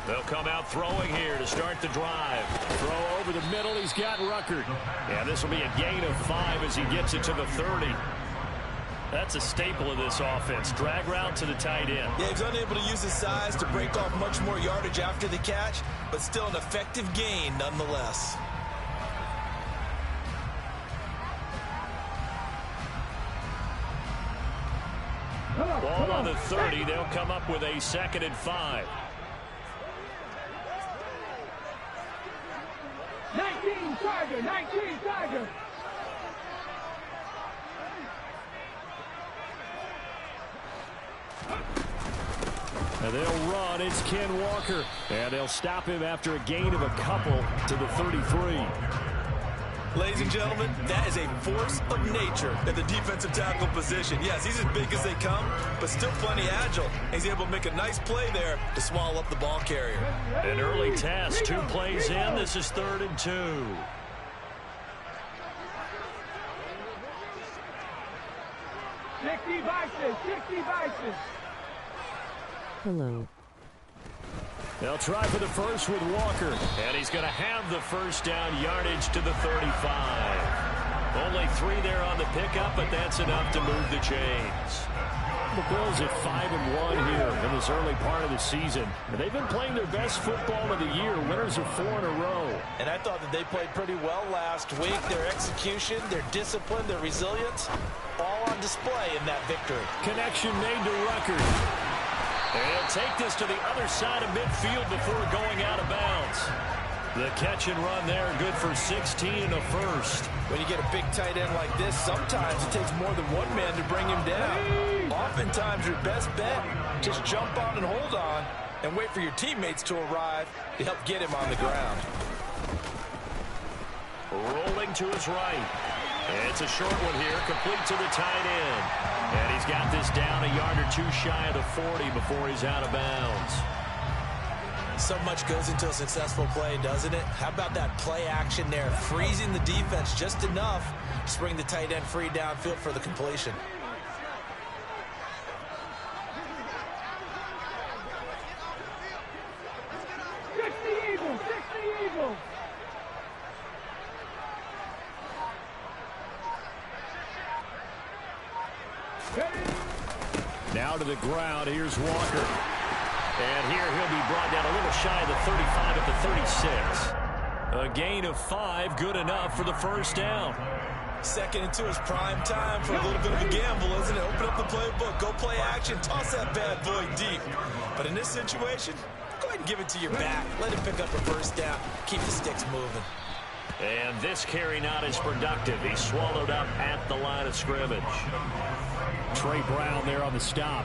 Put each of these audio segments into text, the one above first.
They'll come out throwing here to start the drive. Throw over the middle. He's got Ruckert. Yeah, this will be a gain of 5 as he gets it to the 30. That's a staple of this offense. Drag route to the tight end. Yeah, he's unable to use his size to break off much more yardage after the catch, but still an effective gain nonetheless. Ball on the 30. They'll come up with a 2nd and 5. 19 Tiger, 19 Tiger. And they'll run. It's Ken Walker. And they'll stop him after a gain of a couple to the 33. Ladies and gentlemen, that is a force of nature at the defensive tackle position. Yes, he's as big as they come, but still plenty agile. He's able to make a nice play there to swallow up the ball carrier. An early test. 2 plays in. This is 3rd and 2. Hello. They'll try for the first with Walker. And he's going to have the first down yardage to the 35. Only 3 there on the pickup, but that's enough to move the chains. The Bills at 5-1 here in this early part of the season. And they've been playing their best football of the year. Winners of 4 in a row. And I thought that they played pretty well last week. Their execution, their discipline, their resilience, all on display in that victory. Connection made to Ruckert. And he'll take this to the other side of midfield before going out of bounds. The catch and run there, good for 16 and a first. When you get a big tight end like this, sometimes it takes more than one man to bring him down. Oftentimes your best bet, just jump on and hold on and wait for your teammates to arrive to help get him on the ground. Rolling to his right. It's a short one here, complete to the tight end. And he's got this down a yard or 2 shy of the 40 before he's out of bounds. So much goes into a successful play, doesn't it? How about that play action there, freezing the defense just enough to bring the tight end free downfield for the completion. Now to the ground. Here's Walker. And here he'll be brought down a little shy of the 35 at the 36. A gain of 5, good enough for the first down. 2nd and 2 is prime time for a little bit of a gamble, isn't it? Open up the playbook, go play action, toss that bad boy deep. But in this situation, go ahead and give it to your back. Let him pick up a first down. Keep the sticks moving. And this carry not as productive. He's swallowed up at the line of scrimmage. Trey Brown there on the stop.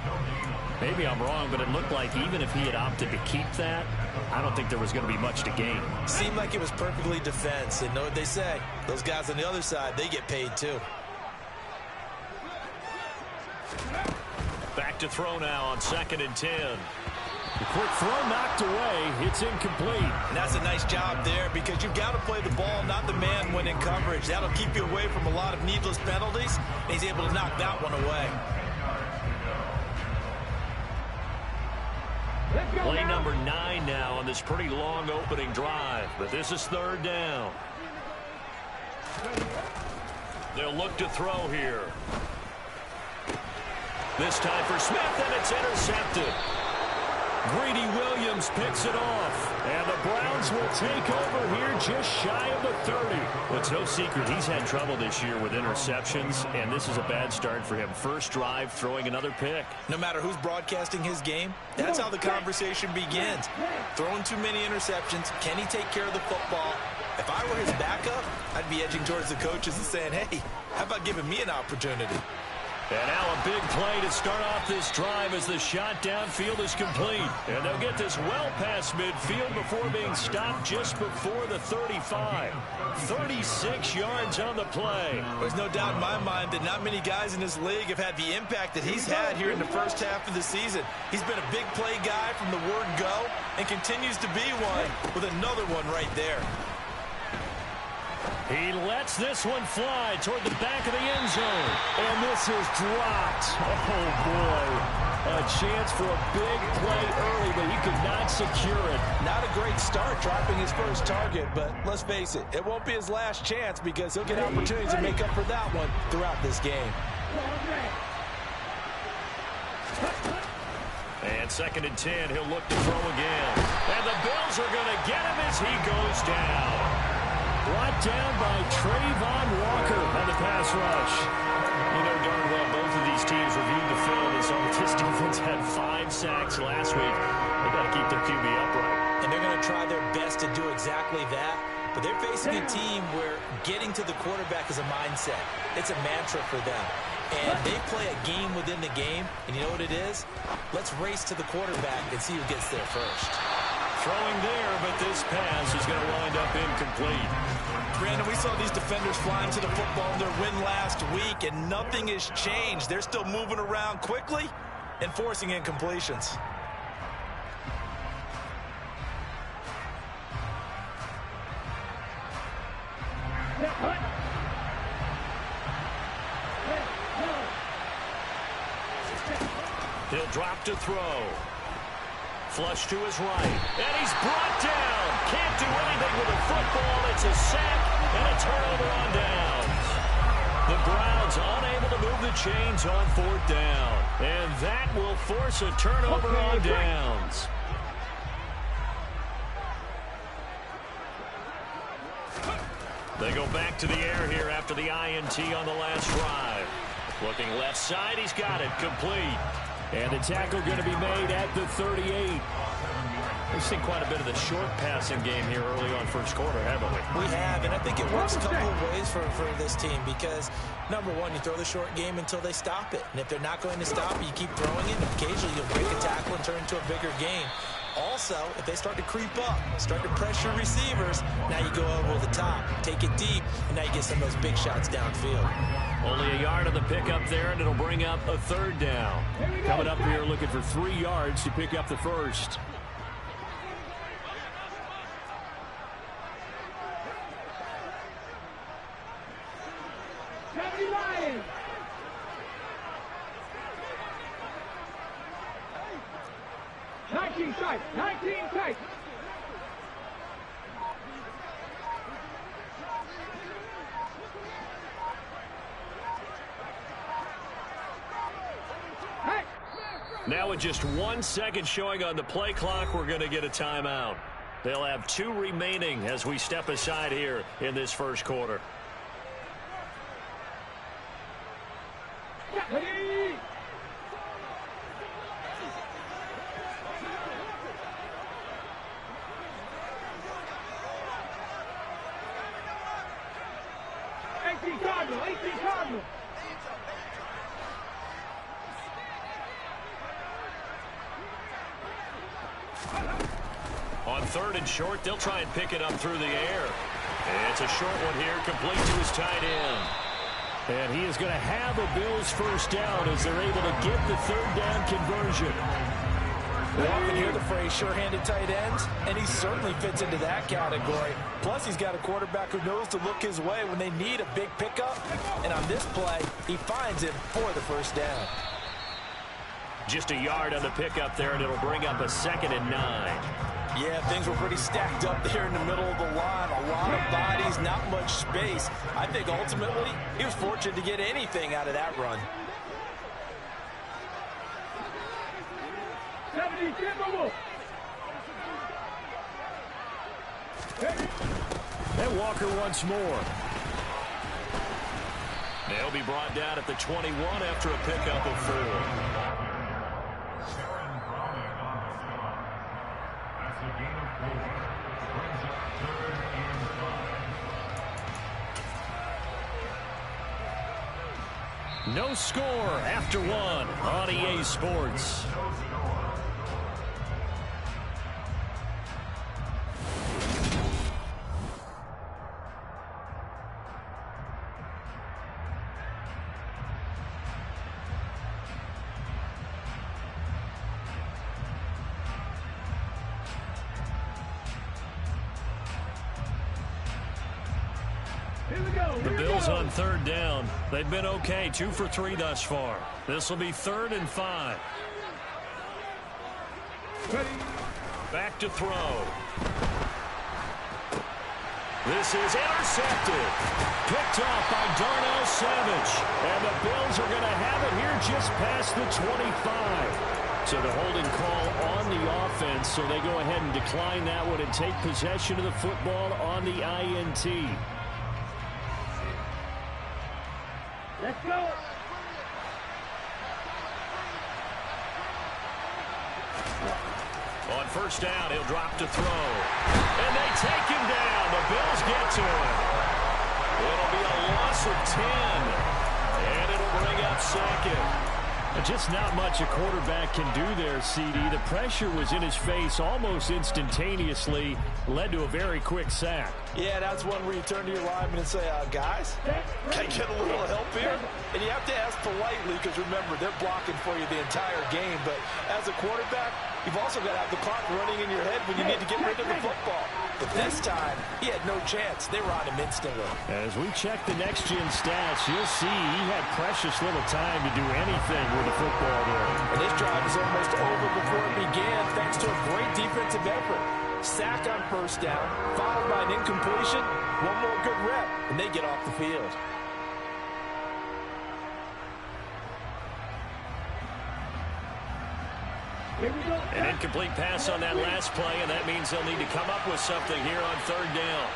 Maybe I'm wrong, but it looked like even if he had opted to keep that, I don't think there was going to be much to gain. Seemed like it was perfectly defense. And know what they say? Those guys on the other side, they get paid too. Back to throw now on 2nd and 10. The quick throw knocked away. It's incomplete. And that's a nice job there because you've got to play the ball, not the man when in coverage. That'll keep you away from a lot of needless penalties. And he's able to knock that one away. Play number 9 now on this pretty long opening drive. But this is 3rd down. They'll look to throw here. This time for Smith, and it's intercepted. Greedy Williams picks it off. And the Browns will take over here just shy of the 30. Well, it's no secret he's had trouble this year with interceptions, and this is a bad start for him. First drive, throwing another pick. No matter who's broadcasting his game, that's how the conversation begins. Throwing too many interceptions, can he take care of the football? If I were his backup, I'd be edging towards the coaches and saying, hey, how about giving me an opportunity? And now a big play to start off this drive as the shot downfield is complete. And they'll get this well past midfield before being stopped just before the 35. 36 yards on the play. There's no doubt in my mind that not many guys in this league have had the impact that he's had here in the first half of the season. He's been a big play guy from the word go and continues to be one with another one right there. He lets this one fly toward the back of the end zone. And this is dropped. Oh, boy. A chance for a big play early, but he could not secure it. Not a great start dropping his first target, but let's face it, it won't be his last chance because he'll get opportunities to make up for that one throughout this game. And 2nd and 10, he'll look to throw again. And the Bills are going to get him as he goes down. Brought down by Trayvon Walker on the pass rush. You know darn well both of these teams reviewed the film and saw that this defense had 5 sacks last week. They got to keep their QB upright. And they're going to try their best to do exactly that. But they're facing a team where getting to the quarterback is a mindset. It's a mantra for them. And they play a game within the game. And you know what it is? Let's race to the quarterback and see who gets there first. Throwing there, but this pass is going to wind up incomplete. Brandon, we saw these defenders flying to the football in their win last week, and nothing has changed. They're still moving around quickly and forcing incompletions. He'll drop to throw. Flush to his right. And he's brought down. Can't do anything with the football. It's a sack and a turnover on downs. The Browns unable to move the chains on 4th down. And that will force a turnover on downs. They go back to the air here after the INT on the last drive. Looking left side. He's got it. Complete. And the tackle going to be made at the 38. We've seen quite a bit of the short passing game here early on first quarter, haven't we? We have, and I think it works a couple of ways for this team because, number one, you throw the short game until they stop it. And if they're not going to stop it, you keep throwing it, and occasionally you'll break a tackle and turn into a bigger game. Also, if they start to creep up, start to pressure receivers, now you go over the top, take it deep, and now you get some of those big shots downfield. Only a yard on the pickup there, and it'll bring up a 3rd down. Coming up here looking for 3 yards to pick up the first. Tight, 19 tight. Now with just 1 second showing on the play clock, we're going to get a timeout. They'll have 2 remaining as we step aside here in this first quarter. Cardinal. On 3rd and short, they'll try and pick it up through the air. And it's a short one here, complete to his tight end. And he is going to have a Bills first down as they're able to get the 3rd down conversion. We often hear the phrase sure-handed tight ends, and he certainly fits into that category. Plus, he's got a quarterback who knows to look his way when they need a big pickup. And on this play, he finds him for the first down. Just a yard on the pickup there, and it'll bring up a 2nd and 9. Yeah, things were pretty stacked up there in the middle of the line. A lot of bodies, not much space. I think ultimately he was fortunate to get anything out of that run. And Walker once more. They'll be brought down at the 21 after a pickup of 4. No score after 1 on EA Sports. The Bills on third down. They've been okay, 2 for 3 thus far. This will be 3rd and 5. Back to throw. This is intercepted. Picked off by Darnell Savage. And the Bills are going to have it here just past the 25. So the holding call on the offense, so they go ahead and decline that one and take possession of the football on the INT. Let's go. On first down, he'll drop to throw. And they take him down. The Bills get to him. It'll be a loss of 10. And it'll bring up 2nd. Just not much a quarterback can do there, CD. The pressure was in his face almost instantaneously, led to a very quick sack. Yeah, that's one where you turn to your lineman and say, guys, can I get a little help here? And you have to ask politely because, remember, they're blocking for you the entire game. But as a quarterback, you've also got to have the clock running in your head when you need to get rid of the football. But this time, he had no chance. They were on him instantly. As we check the next-gen stats, you'll see he had precious little time to do anything with the football there. And this drive is almost over before it began, thanks to a great defensive effort. Sack on first down, followed by an incompletion, one more good rep, and they get off the field. An incomplete pass on that last play, and that means they'll need to come up with something here on third down.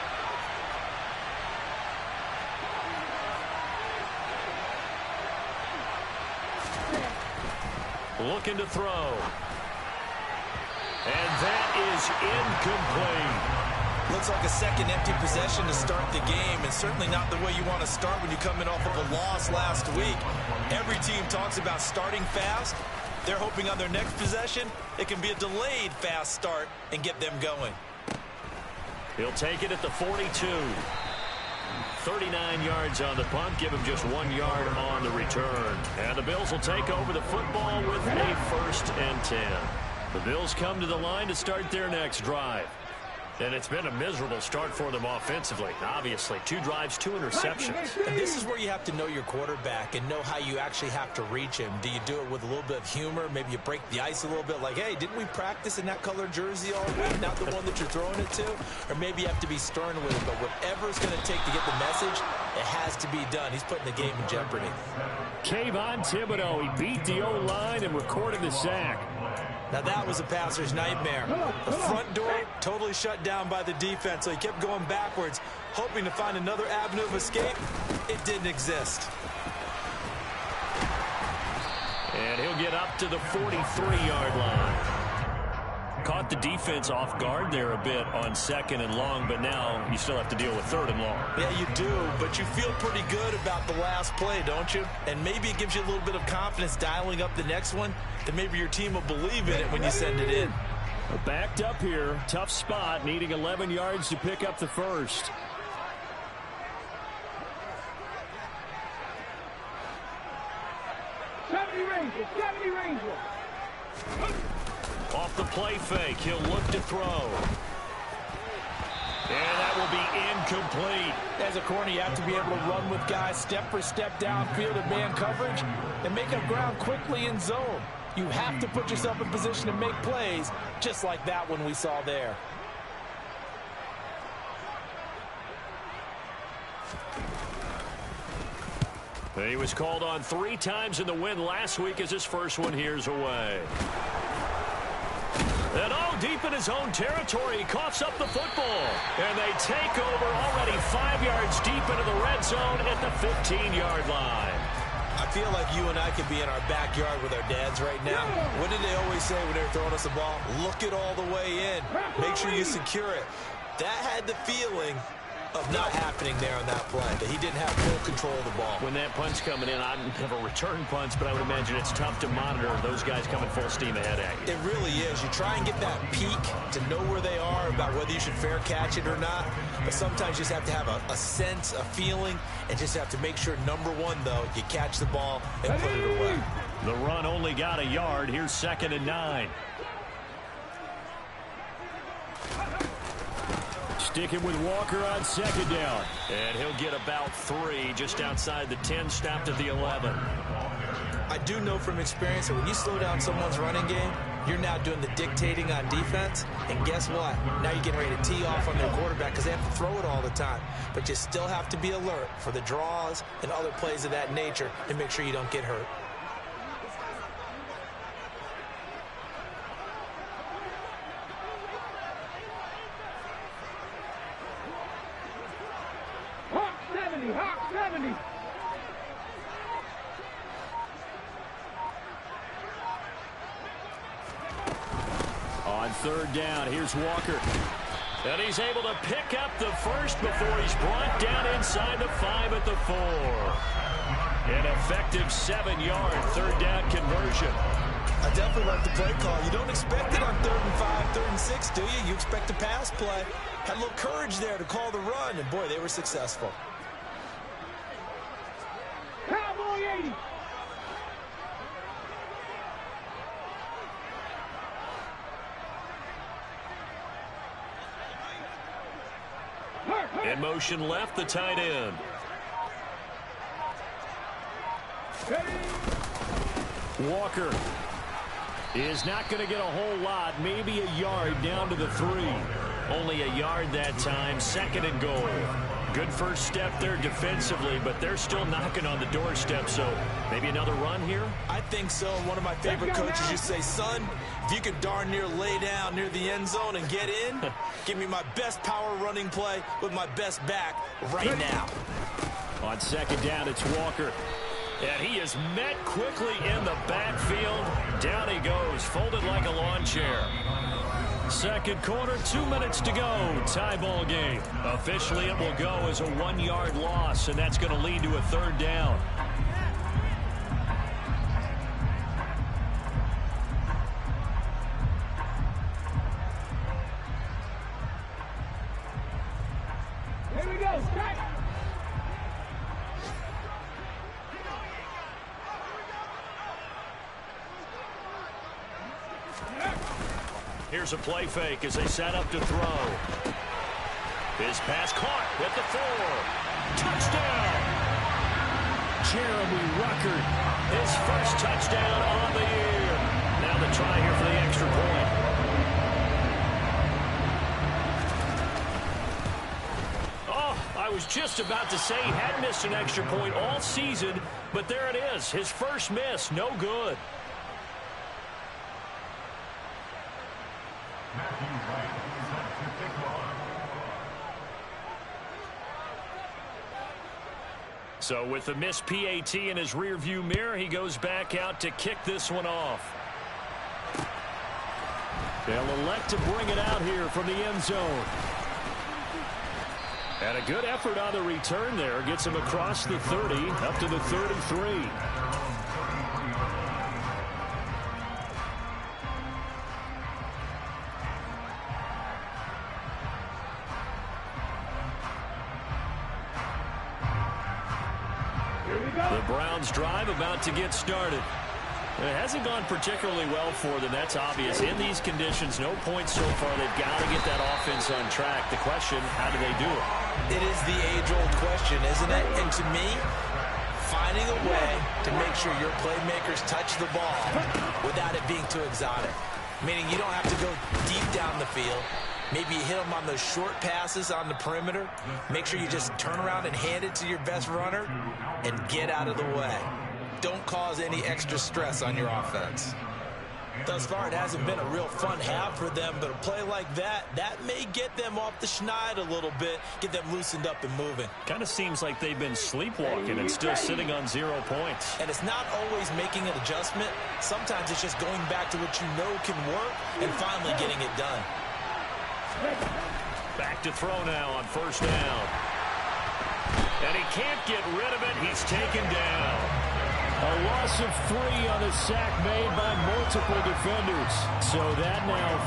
Looking to throw. And that is incomplete. Looks like a second empty possession to start the game, and certainly not the way you want to start when you come in off of a loss last week. Every team talks about starting fast. They're hoping on their next possession, it can be a delayed fast start and get them going. He'll take it at the 42. 39 yards on the punt, give him just 1 yard on the return. And the Bills will take over the football with a 1st and 10. The Bills come to the line to start their next drive. And it's been a miserable start for them offensively. Obviously, 2 drives, 2 interceptions. And this is where you have to know your quarterback and know how you actually have to reach him. Do you do it with a little bit of humor? Maybe you break the ice a little bit like, hey, didn't we practice in that color jersey all week? Not the one that you're throwing it to? Or maybe you have to be stern with it. But whatever it's going to take to get the message, it has to be done. He's putting the game in jeopardy. Kayvon Thibodeau, he beat the O-line and recorded the sack. Now that was a passer's nightmare. The front door totally shut down by the defense, so he kept going backwards, hoping to find another avenue of escape. It didn't exist. And he'll get up to the 43-yard line. Caught the defense off guard there a bit on 2nd and long, but now you still have to deal with 3rd and long. Yeah, you do, but you feel pretty good about the last play, don't you? And maybe it gives you a little bit of confidence dialing up the next one, that maybe your team will believe in it when you send it in. Backed up here, tough spot, needing 11 yards to pick up the 1st. Off the play fake, he'll look to throw. And that will be incomplete. As a corner, you have to be able to run with guys step for step downfield in man coverage and make up ground quickly in zone. You have to put yourself in position to make plays, just like that one we saw there. He was called on 3 times in the win last week as his first one here's away. And deep in his own territory, he coughs up the football. And they take over already 5 yards deep into the red zone at the 15-yard line. I feel like you and I could be in our backyard with our dads right now. What did they always say when they were throwing us the ball? Look it all the way in. Make sure you secure it. That had the feeling of not happening there on that play, that he didn't have full control of the ball. When that punch coming in, I don't have a return punch, but I would imagine it's tough to monitor those guys coming full steam ahead at you. It really is. You try and get that peek to know where they are, about whether you should fair catch it or not, but sometimes you just have to have a sense, a feeling, and just have to make sure, number one, though, you catch the ball and put it away. The run only got a yard. Here's 2nd and 9. sticking with Walker on second down. And he'll get about 3 just outside the 10, stopped at the 11. I do know from experience that when you slow down someone's running game, you're now doing the dictating on defense. And guess what? Now you're getting ready to tee off on their quarterback because they have to throw it all the time. But you still have to be alert for the draws and other plays of that nature and make sure you don't get hurt. Hawk 70. On third down, here's Walker. And he's able to pick up the first before he's brought down inside the 5 at the 4. An effective 7-yard third down conversion. I definitely like the play call. You don't expect it on 3rd and 5, 3rd and 6, do you? You expect a pass play. Had a little courage there to call the run, and boy, they were successful. Cowboy 80. In motion left, the tight end. Walker is not going to get a whole lot, maybe a yard down to the 3. Only a yard that time, 2nd and goal. Good first step there defensively, but they're still knocking on the doorstep, so maybe another run here? I think so. One of my favorite coaches used to say, son, if you could darn near lay down near the end zone and get in, give me my best power running play with my best back right now. On second down, it's Walker. And he is met quickly in the backfield. Down he goes, folded like a lawn chair. Second quarter, 2 minutes to go. Tie ball game. Officially, it will go as a 1-yard loss, and that's going to lead to a third down. Here we go. Strike. Here's a play fake as they set up to throw. His pass caught at the 4. Touchdown! Jeremy Ruckert. His first touchdown on the year. Now the try here for the extra point. Oh, I was just about to say he had missed an extra point all season, but there it is. His first miss, no good. So with the missed PAT in his rearview mirror, he goes back out to kick this one off. They'll elect to bring it out here from the end zone. And a good effort on the return there. Gets him across the 30, up to the 33. The Browns drive about to get started. It hasn't gone particularly well for them. That's obvious. In these conditions, no points so far. They've got to get that offense on track. The question, how do they do it? It is the age-old question, isn't it? And to me, finding a way to make sure your playmakers touch the ball without it being too exotic. Meaning you don't have to go deep down the field. Maybe you hit them on those short passes on the perimeter. Make sure you just turn around and hand it to your best runner and get out of the way. Don't cause any extra stress on your offense. Thus far, it hasn't been a real fun half for them, but a play like that may get them off the schneid a little bit, get them loosened up and moving. Kind of seems like they've been sleepwalking and still sitting on 0 points. And it's not always making an adjustment. Sometimes it's just going back to what you know can work and finally getting it done. Back to throw now on first down. And he can't get rid of it. He's taken down. A loss of 3 on the sack made by multiple defenders. So that now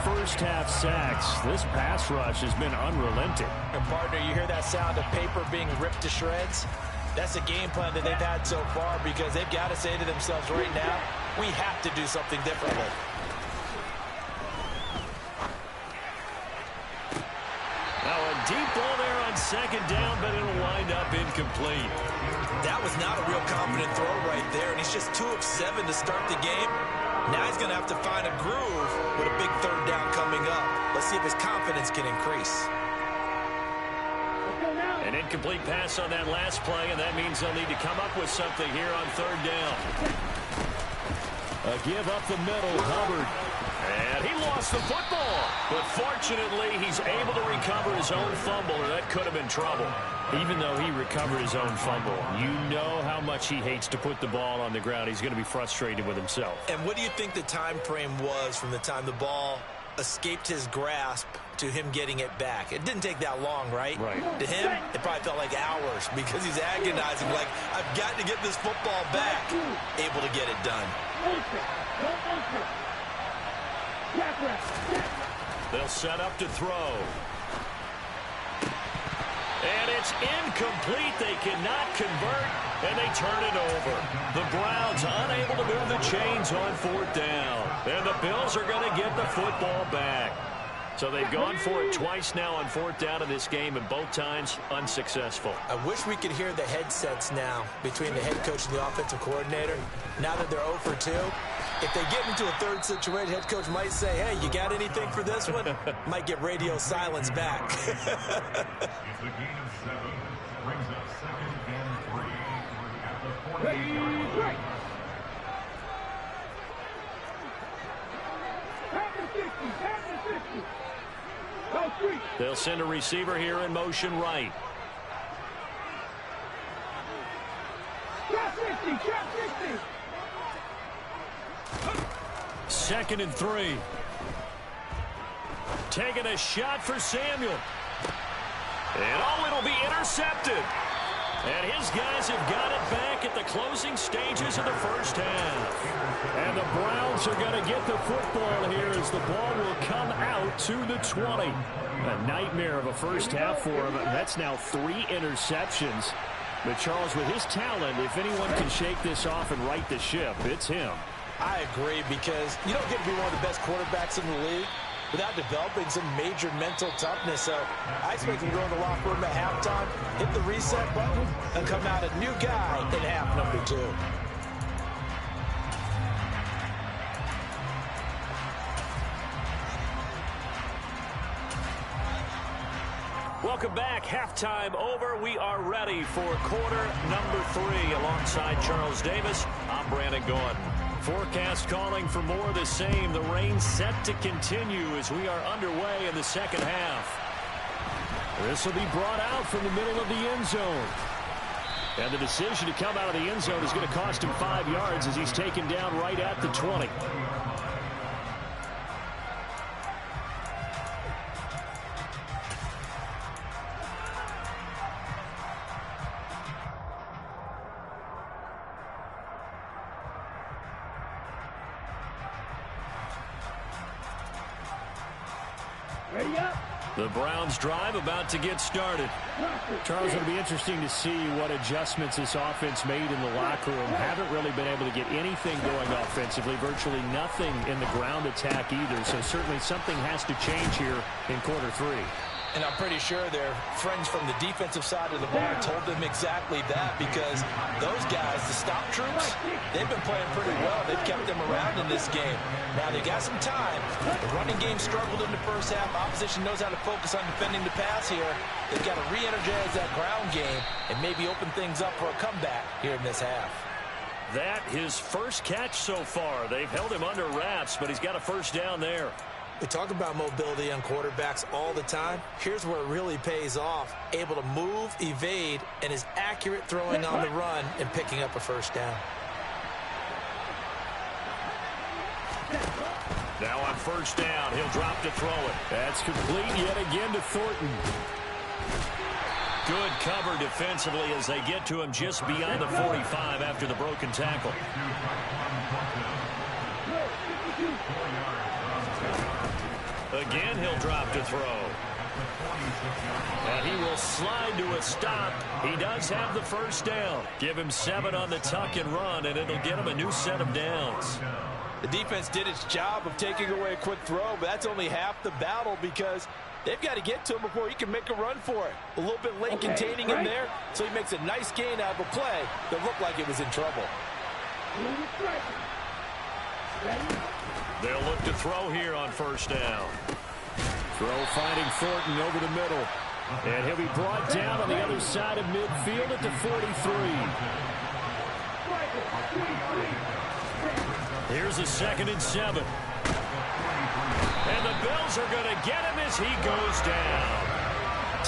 4 first-half sacks. This pass rush has been unrelenting. And partner, you hear that sound of paper being ripped to shreds? That's a game plan that they've had so far because they've got to say to themselves right now, we have to do something differently. deep ball there on second down, but it'll wind up incomplete. That was not a real confident throw right there, and he's just 2 of 7 to start the game. Now he's going to have to find a groove with a big third down coming up. Let's see if his confidence can increase. An incomplete pass on that last play, and that means they'll need to come up with something here on third down. A give up the middle, Hubbard. And he lost the football. But fortunately, he's able to recover his own fumble, or that could have been trouble. Even though he recovered his own fumble, you know how much he hates to put the ball on the ground. He's going to be frustrated with himself. And what do you think the time frame was from the time the ball escaped his grasp to him getting it back? It didn't take that long, right? Right. To him, it probably felt like hours because he's agonizing, like, I've got to get this football back. Able to get it done. They'll set up to throw. And it's incomplete. They cannot convert, and they turn it over. The Browns unable to move the chains on fourth down. And the Bills are going to get the football back. So they've gone for it twice now on fourth down in this game, and both times unsuccessful. I wish we could hear the headsets now between the head coach and the offensive coordinator. Now that they're 0 for 2, if they get into a third situation, head coach might say, hey, you got anything for this one? Might get radio silence back. It's a gain of 7. Brings up 2nd and 3 at the 48-yard line. They'll send a receiver here in motion right. Trap 50, trap 50. 2nd and 3. Taking a shot for Samuel. And it'll be intercepted. And his guys have got it back at the closing stages of the first half. And the Browns are going to get the football here as the ball will come out to the 20. A nightmare of a first half for him. That's now 3 interceptions. But Charles, with his talent, if anyone can shake this off and right the ship, it's him. I agree, because you don't get to be one of the best quarterbacks in the league without developing some major mental toughness. So I expect him to go in the locker room at halftime, hit the reset button, and come out a new guy in half number 2. Welcome back. Halftime over. We are ready for quarter number 3. Alongside Charles Davis, I'm Brandon Gordon. Forecast calling for more of the same. The rain set to continue as we are underway in the second half. This will be brought out from the middle of the end zone. And the decision to come out of the end zone is going to cost him 5 yards as he's taken down right at the 20. Ready up. The Browns drive about to get started. Charles, it'll be interesting to see what adjustments this offense made in the locker room. Haven't really been able to get anything going offensively, virtually nothing in the ground attack either. So certainly something has to change here in quarter 3. And I'm pretty sure their friends from the defensive side of the ball told them exactly that, because those guys, the stop troops, they've been playing pretty well. They've kept them around in this game. Now, they got some time. The running game struggled in the first half. Opposition knows how to focus on defending the pass here. They've got to re-energize that ground game and maybe open things up for a comeback here in this half. That his first catch so far. They've held him under wraps, but he's got a first down there. We talk about mobility on quarterbacks all the time. Here's where it really pays off. Able to move, evade, and is accurate throwing on the run and picking up a first down. Now on first down, he'll drop to throw it. That's complete yet again to Thornton. Good cover defensively as they get to him just beyond the 45 after the broken tackle. Again, he'll drop to throw. And he will slide to a stop. He does have the first down. Give him 7 on the tuck and run, and it'll get him a new set of downs. The defense did its job of taking away a quick throw, but that's only half the battle, because They've got to get to him before he can make a run for it. A little bit late containing him there, so he makes a nice gain out of a play that looked like it was in trouble. They'll look to throw here on first down. Throw finding Thornton over the middle. And he'll be brought down on the other side of midfield at the 43. Here's a 2nd and 7. And the Bills are going to get him as he goes down.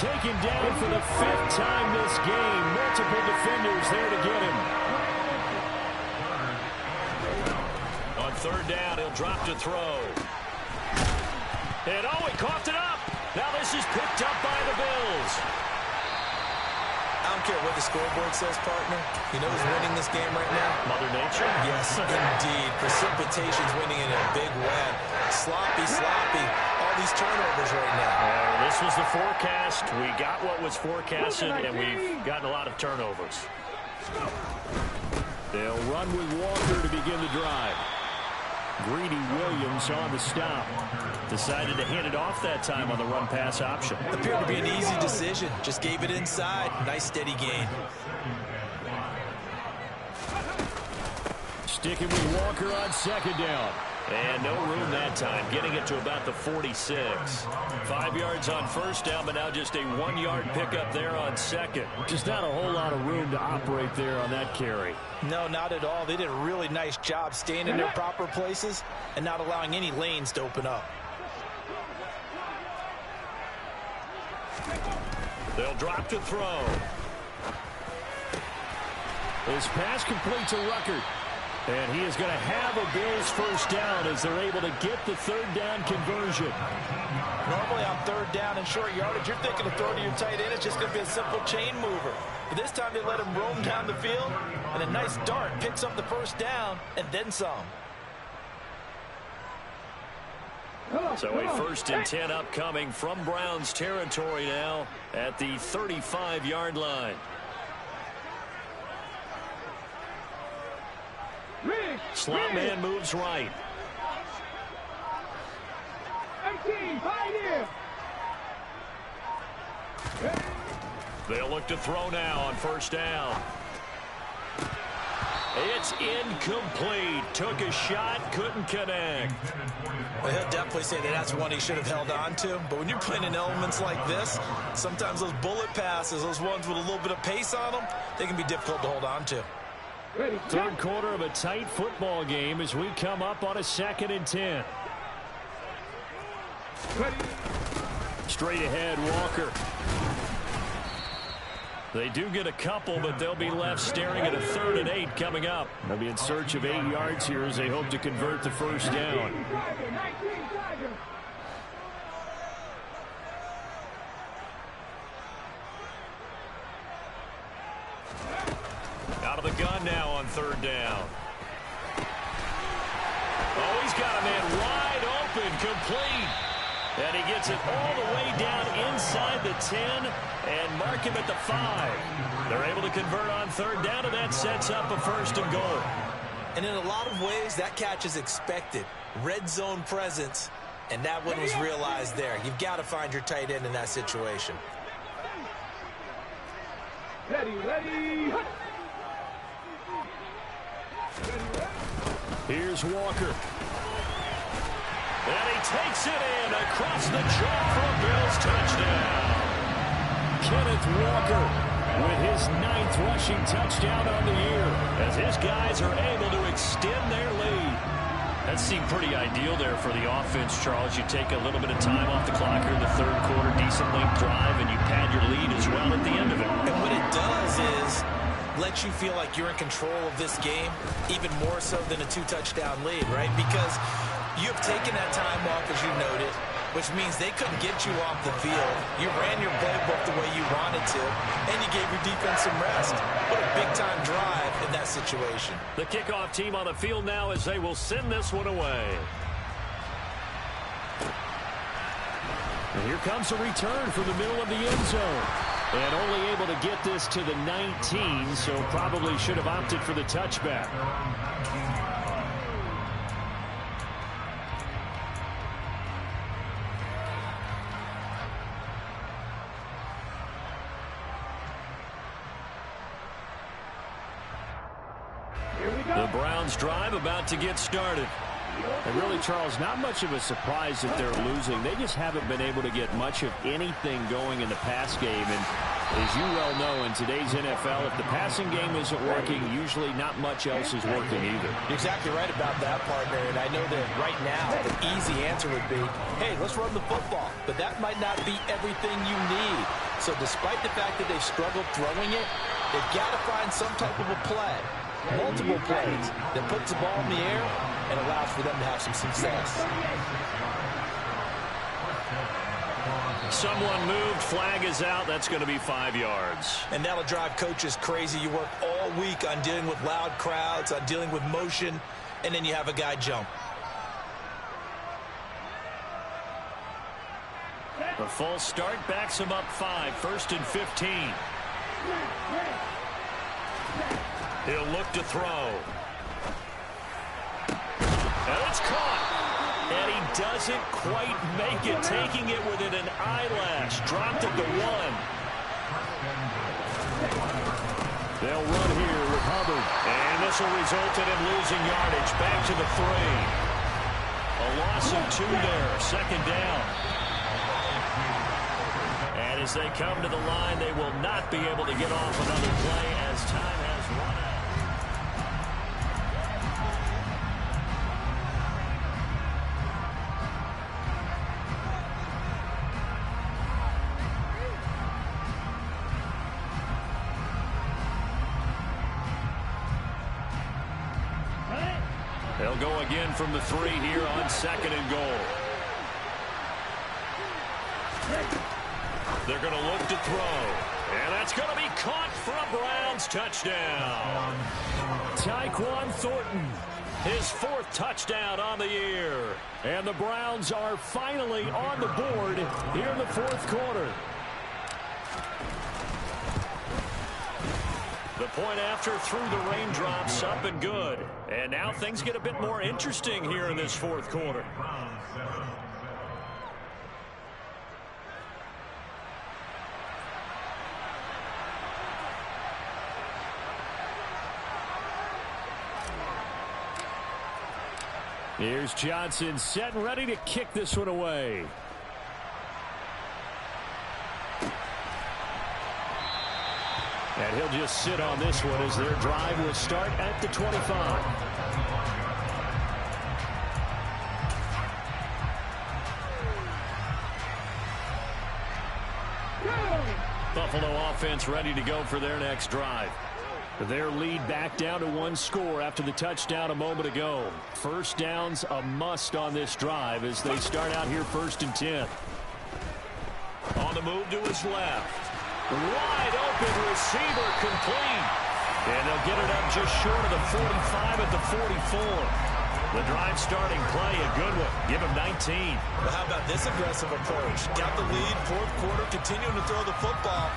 Taken down for the 5th time this game. Multiple defenders there to get him. On 3rd down, he'll drop to throw. And oh, he coughed it up. Now this is picked up by the Bills. I don't care what the scoreboard says, partner. You know who's winning this game right now? Mother Nature? Yes, indeed. Precipitation's winning in a big way. Sloppy. All these turnovers right now. This was the forecast. We got what was forecasted, and we've gotten a lot of turnovers. They'll run with Walker to begin the drive. Greedy Williams on the stop. Decided to hand it off that time on the run-pass option. Appeared to be an easy decision. Just gave it inside. Nice steady gain. Sticking with Walker on 2nd down. And no room that time, getting it to about the 46. 5 yards on 1st down, but now just a 1-yard pickup there on 2nd. Just not a whole lot of room to operate there on that carry. No, not at all. They did a really nice job staying in their proper places and not allowing any lanes to open up. They'll drop to throw. His pass complete to Ruckert. And he is going to have a Bills 1st down as they're able to get the 3rd down conversion. Normally on 3rd down and short yardage, you're thinking of throwing to your tight end. It's just going to be a simple chain mover. But this time they let him roam down the field, and a nice dart picks up the 1st down and then some. So a 1st and 10 upcoming from Browns territory now at the 35-yard line. Slot man moves right. 18, Pioneer. They'll look to throw now on 1st down. It's incomplete. Took a shot, couldn't connect. Well, he'll definitely say that that's one he should have held on to. But when you're playing in elements like this, sometimes those bullet passes, those ones with a little bit of pace on them, they can be difficult to hold on to. 3rd quarter of a tight football game as we come up on a 2nd and 10. Straight ahead, Walker. They do get a couple, but they'll be left staring at a 3rd and 8 coming up. They'll be in search of 8 yards here as they hope to convert the 1st down. Out of the gun now on 3rd down. Oh, he's got a man wide open, complete. And he gets it all the way down inside the 10 and mark him at the 5. They're able to convert on 3rd down, and that sets up a 1st and goal. And in a lot of ways, that catch is expected. Red zone presence, and that one was realized there. You've got to find your tight end in that situation. Ready. Here's Walker. And he takes it in across the chalk for a Bills touchdown. Kenneth Walker with his 9th rushing touchdown on the year as his guys are able to extend their lead. That seemed pretty ideal there for the offense, Charles. You take a little bit of time off the clock here in the 3rd quarter, decent length drive, and you pad your lead as well at the end of it. And what it does is let you feel like you're in control of this game, even more so than a 2-touchdown lead, right? Because you have taken that time off, as you noted, which means they couldn't get you off the field. You ran your playbook the way you wanted to, and you gave your defense some rest. What a big-time drive in that situation. The kickoff team on the field now as they will send this one away. And here comes a return from the middle of the end zone. And only able to get this to the 19, so probably should have opted for the touchback. The Browns drive about to get started. And really, Charles, not much of a surprise that they're losing. They just haven't been able to get much of anything going in the pass game. And as you well know, in today's NFL, if the passing game isn't working, usually not much else is working either. You're exactly right about that, partner. And I know that right now, the easy answer would be, hey, let's run the football. But that might not be everything you need. So despite the fact that they've struggled throwing it, they've got to find some type of a play, multiple plays, that puts the ball in the air and allows for them to have some success. Someone moved. Flag is out. That's going to be 5 yards. And that'll drive coaches crazy. You work all week on dealing with loud crowds, on dealing with motion, and then you have a guy jump. The false start backs him up 5. 1st and 15. He'll look to throw. And it's caught. And he doesn't quite make it, taking it within an eyelash. Dropped at the 1. They'll run here with Hubbard. And this will result in him losing yardage. Back to the 3. A loss of 2 there. 2nd down. And as they come to the line, they will not be able to get off another play as time has run out. They'll go again from the 3 here on 2nd and goal. They're going to look to throw. And that's going to be caught for a Browns touchdown. Tyquan Thornton, His 4th touchdown on the year. and the Browns are finally on the board here in the 4th quarter. The point after through the raindrops, up and good. And now things get a bit more interesting here in this 4th quarter. Here's Johnson set and ready to kick this one away. And he'll just sit on this one as their drive will start at the 25. Buffalo offense ready to go for their next drive. Their lead back down to 1 score after the touchdown a moment ago. First down's a must on this drive as they start out here 1st and 10. On the move to his left. Wide open receiver complete. And they'll get it up just short of the 45 at the 44. The drive starting play, a good one. Give him 19. Well, how about this aggressive approach? Got the lead, 4th quarter, continuing to throw the football.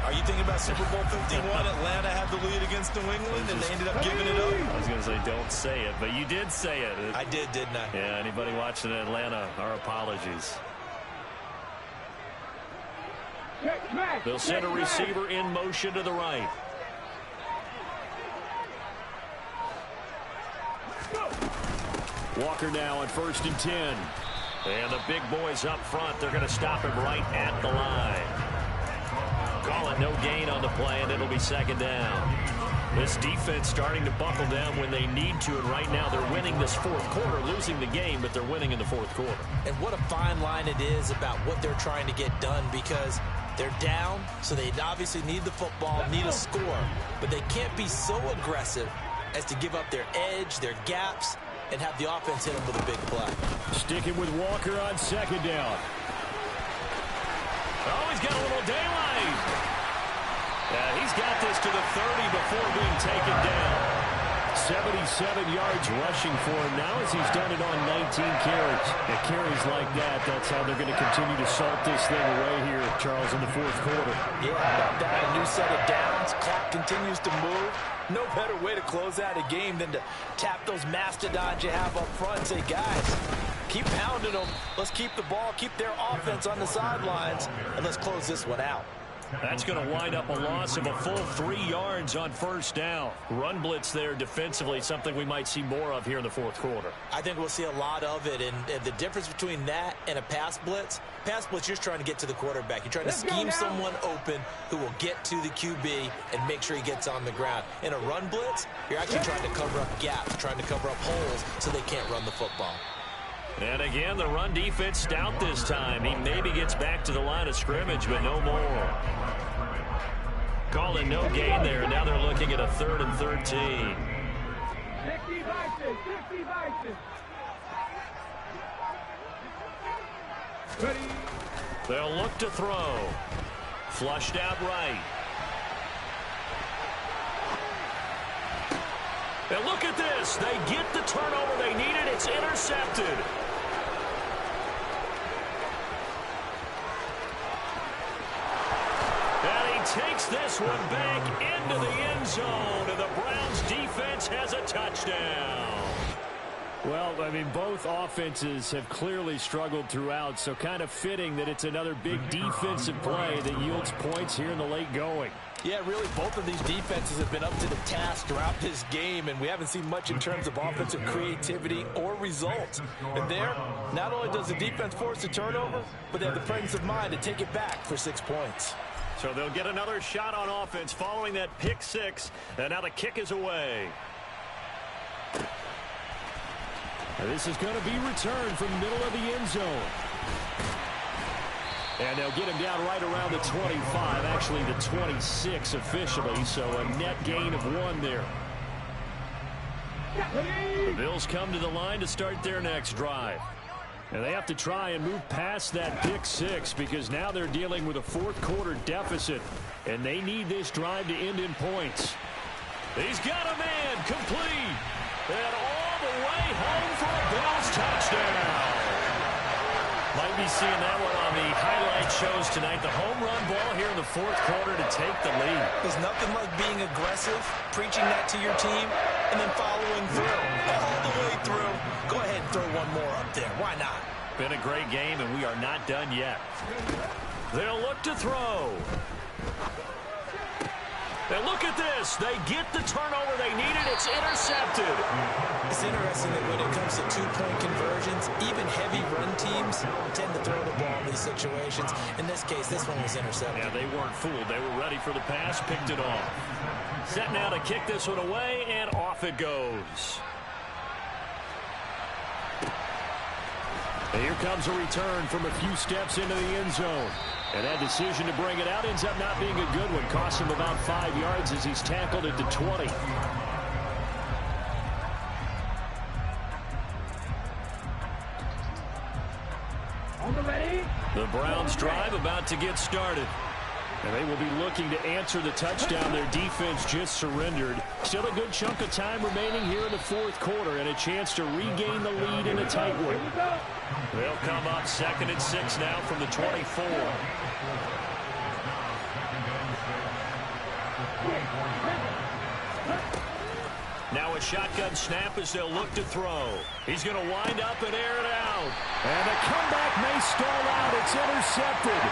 Are you thinking about Super Bowl 51? Atlanta had the lead against New England, and they ended up giving it up. I was going to say, don't say it, but you did say it. I did, didn't I? Yeah, anybody watching Atlanta, our apologies. They'll send a receiver in motion to the right. Walker now on 1st and 10. And the big boys up front, they're going to stop him right at the line. Call it no gain on the play, and it'll be 2nd down. This defense starting to buckle down when they need to, and right now they're winning this 4th quarter, losing the game, but they're winning in the 4th quarter. And what a fine line it is about what they're trying to get done, because they're down, so they obviously need the football, need a score, but they can't be so aggressive as to give up their edge, their gaps, and have the offense hit them with a big play. Sticking with Walker on 2nd down. Oh, he's got a little daylight. He's got this to the 30 before being taken down. 77 yards rushing for him now as he's done it on 19 carries. And carries like that, that's how they're going to continue to salt this thing away here, Charles, in the 4th quarter. Yeah, about that, a new set of downs. Clock continues to move. No better way to close out a game than to tap those mastodons you have up front and say, guys, keep pounding them. Let's keep the ball, keep their offense on the sidelines, and let's close this one out. That's going to wind up a loss of a full 3 yards on first down. Run blitz there defensively, something we might see more of here in the fourth quarter. I think we'll see a lot of it, and the difference between that and a pass blitz, you're trying to get to the quarterback. You're trying to scheme someone open who will get to the QB and make sure he gets on the ground. In a run blitz, you're actually trying to cover up gaps, trying to cover up holes so they can't run the football. And again, the run defense stout this time. He maybe gets back to the line of scrimmage, but no more. Calling no gain there. Now they're looking at a 3rd and 13. 60 Vices. Ready. They'll look to throw. Flushed out right. And look at this. They get the turnover they needed. It's intercepted. And he takes this one back into the end zone. And the Browns defense has a touchdown. Well, I mean, both offenses have clearly struggled throughout, so kind of fitting that it's another big defensive play that yields points here in the late going. Yeah, really, both of these defenses have been up to the task throughout this game, and we haven't seen much in terms of offensive creativity or results. And there, not only does the defense force a turnover, but they have the presence of mind to take it back for 6 points. So they'll get another shot on offense following that pick six, and now the kick is away. And this is going to be returned from the middle of the end zone. And they'll get him down right around the 25, actually the 26 officially, so a net gain of 1 there. The Bills come to the line to start their next drive. And they have to try and move past that pick six because now they're dealing with a fourth quarter deficit, and they need this drive to end in points. He's got a man complete. And all the way home for a Bills touchdown. Might be seeing that one on the highlight shows tonight. The home run ball here in the fourth quarter to take the lead. There's nothing like being aggressive, preaching that to your team, and then following through. All the way through. Go ahead and throw one more up there. Why not? Been a great game, and we are not done yet. They'll look to throw. And look at this. They get the turnover they needed. It's intercepted. It's interesting that when it comes to two-point conversions, even heavy run teams tend to throw the ball in these situations. In this case, this one was intercepted. Yeah, they weren't fooled. They were ready for the pass, picked it off. Set now to kick this one away, and off it goes. And here comes a return from a few steps into the end zone. And that decision to bring it out ends up not being a good one. Costs him about 5 yards as he's tackled at the 20. The Browns drive about to get started. And they will be looking to answer the touchdown their defense just surrendered. Still a good chunk of time remaining here in the fourth quarter and a chance to regain the lead in a tight one. They'll come up 2nd and 6 now from the 24. Now a shotgun snap as they'll look to throw. He's going to wind up and air it out. And the comeback may stall out. It's intercepted.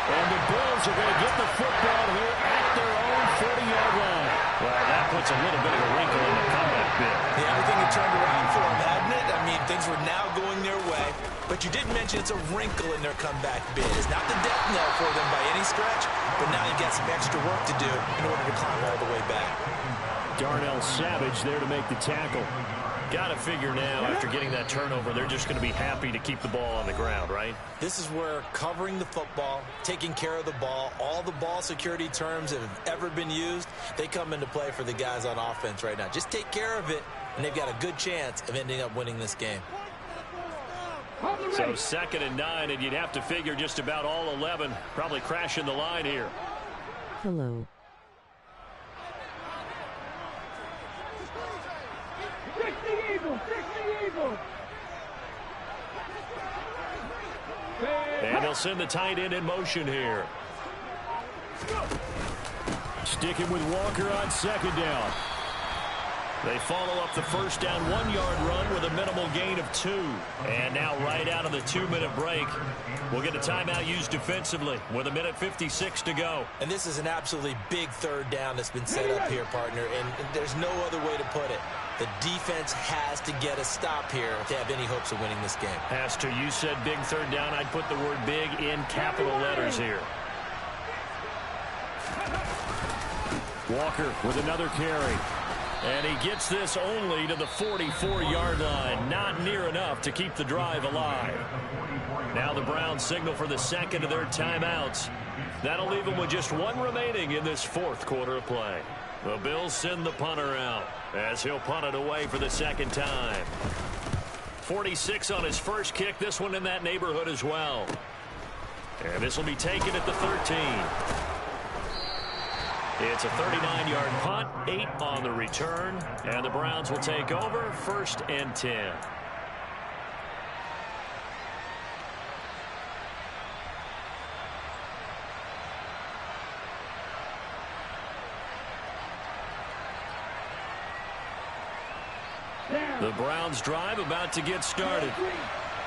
And the Bills are going to get the football here at their own 40-yard line. Well, that puts a little bit of a wrinkle in the comeback bid. Yeah, everything had turned around for them, hadn't it? I mean, things were now going their way. But you did mention it's a wrinkle in their comeback bid. It's not the death knell for them by any stretch, but now you've got some extra work to do in order to climb all the way back. Darnell Savage there to make the tackle. Got to figure now, after getting that turnover, they're just going to be happy to keep the ball on the ground, right? This is where covering the football, taking care of the ball, all the ball security terms that have ever been used, they come into play for the guys on offense right now. Just take care of it, and they've got a good chance of ending up winning this game. So 2nd and 9, and you'd have to figure just about all 11 probably crashing the line here. Hello. And they'll send the tight end in motion here. Sticking with Walker on 2nd down. They follow up the first down 1-yard run with a minimal gain of 2. And now right out of the 2-minute break, we'll get a timeout used defensively with 1:56 to go. And this is an absolutely big third down that's been set up here, partner, and there's no other way to put it. The defense has to get a stop here to have any hopes of winning this game. Has to. You said big third down. I'd put the word big in capital letters here. Walker with another carry. And he gets this only to the 44-yard line. Not near enough to keep the drive alive. Now the Browns signal for the second of their timeouts. That'll leave them with just one remaining in this fourth quarter of play. The Bills send the punter out as he'll punt it away for the second time. 46 on his first kick. This one in that neighborhood as well. And this will be taken at the 13. It's a 39-yard punt, 8 on the return, and the Browns will take over, 1st and 10. The Browns drive about to get started.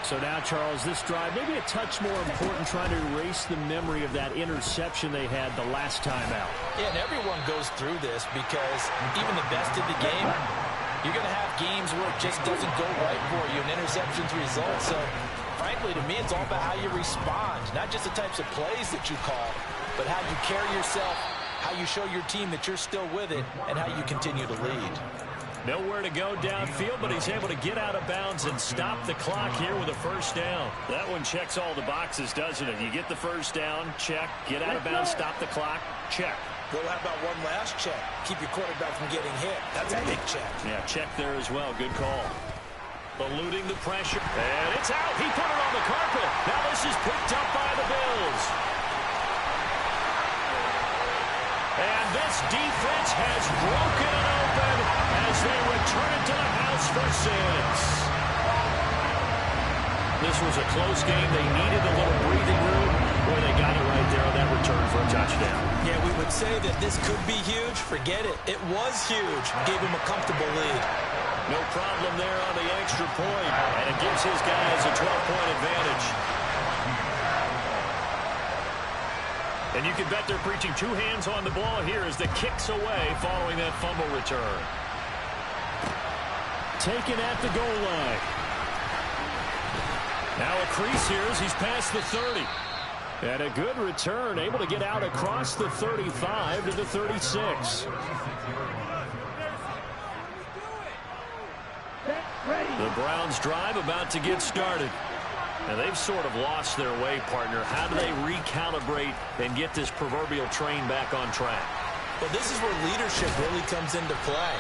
So now, Charles, this drive maybe a touch more important, trying to erase the memory of that interception they had the last time out. Yeah, and everyone goes through this because even the best of the game, you're going to have games where it just doesn't go right for you, and interceptions result. So, frankly, to me, it's all about how you respond, not just the types of plays that you call, but how you carry yourself, how you show your team that you're still with it, and how you continue to lead. Nowhere to go downfield, but he's able to get out of bounds and stop the clock here with a first down. That one checks all the boxes, doesn't it? You get the first down, check. Get out of bounds, stop the clock, check. Well, how about one last check? Keep your quarterback from getting hit. That's a big check. Yeah, check there as well. Good call. Eluding the pressure. And it's out. He put it on the carpet. Now this is picked up by the Bills. And this defense has broken it open as they return it to the house for 6. This was a close game. They needed a little breathing room. Boy, they got it right there on that return for a touchdown. Yeah, we would say that this could be huge. Forget it. It was huge. Gave him a comfortable lead. No problem there on the extra point. And it gives his guys a 12-point advantage. And you can bet they're preaching 2 hands on the ball here as the kick's away following that fumble return. Taken at the goal line. Now a crease here as he's past the 30. And a good return, able to get out across the 35 to the 36. The Browns drive about to get started. And they've sort of lost their way, partner. How do they recalibrate and get this proverbial train back on track? Well, this is where leadership really comes into play.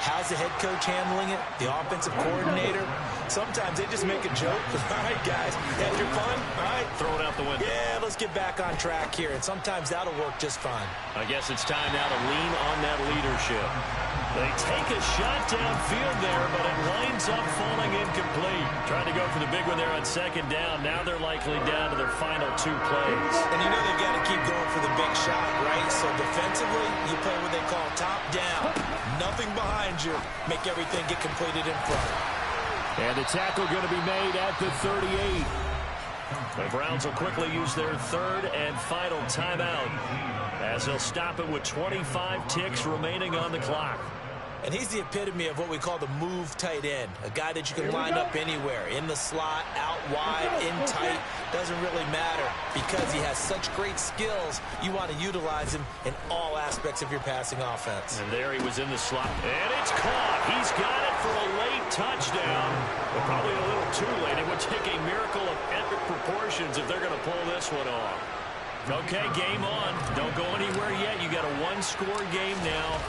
How's the head coach handling it? The offensive coordinator? Sometimes they just make a joke. All right, guys, had your fun? All right. Throw it out the window. Yeah, let's get back on track here. And sometimes that'll work just fine. I guess it's time now to lean on that leadership. They take a shot downfield there, but it winds up falling incomplete. Trying to go for the big one there on second down. Now they're likely down to their final 2 plays. And you know they've got to keep going for the big shot, right? So defensively, you play what they call top down. Nothing behind you. Make everything get completed in front. And the tackle going to be made at the 38. The Browns will quickly use their 3rd and final timeout as they'll stop it with 25 ticks remaining on the clock. And he's the epitome of what we call the move tight end. A guy that you can line up anywhere. In the slot, out wide, in tight. Doesn't really matter. Because he has such great skills, you want to utilize him in all aspects of your passing offense. And there he was in the slot. And it's caught. He's got it for a late touchdown. But probably a little too late. It would take a miracle of epic proportions if they're going to pull this one off. Okay, game on. Don't go anywhere yet. You got a 1-score game now.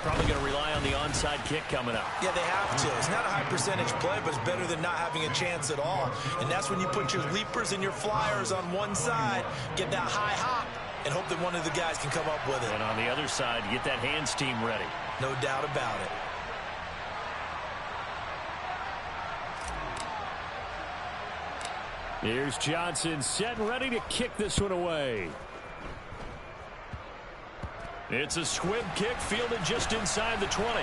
Probably going to rely on the onside kick coming up. Yeah, they have to. It's not a high percentage play, but it's better than not having a chance at all. And that's when you put your leapers and your flyers on one side, get that high hop, and hope that one of the guys can come up with it. And on the other side, get that hands team ready. No doubt about it. Here's Johnson set and ready to kick this one away. It's a squib kick fielded just inside the 20.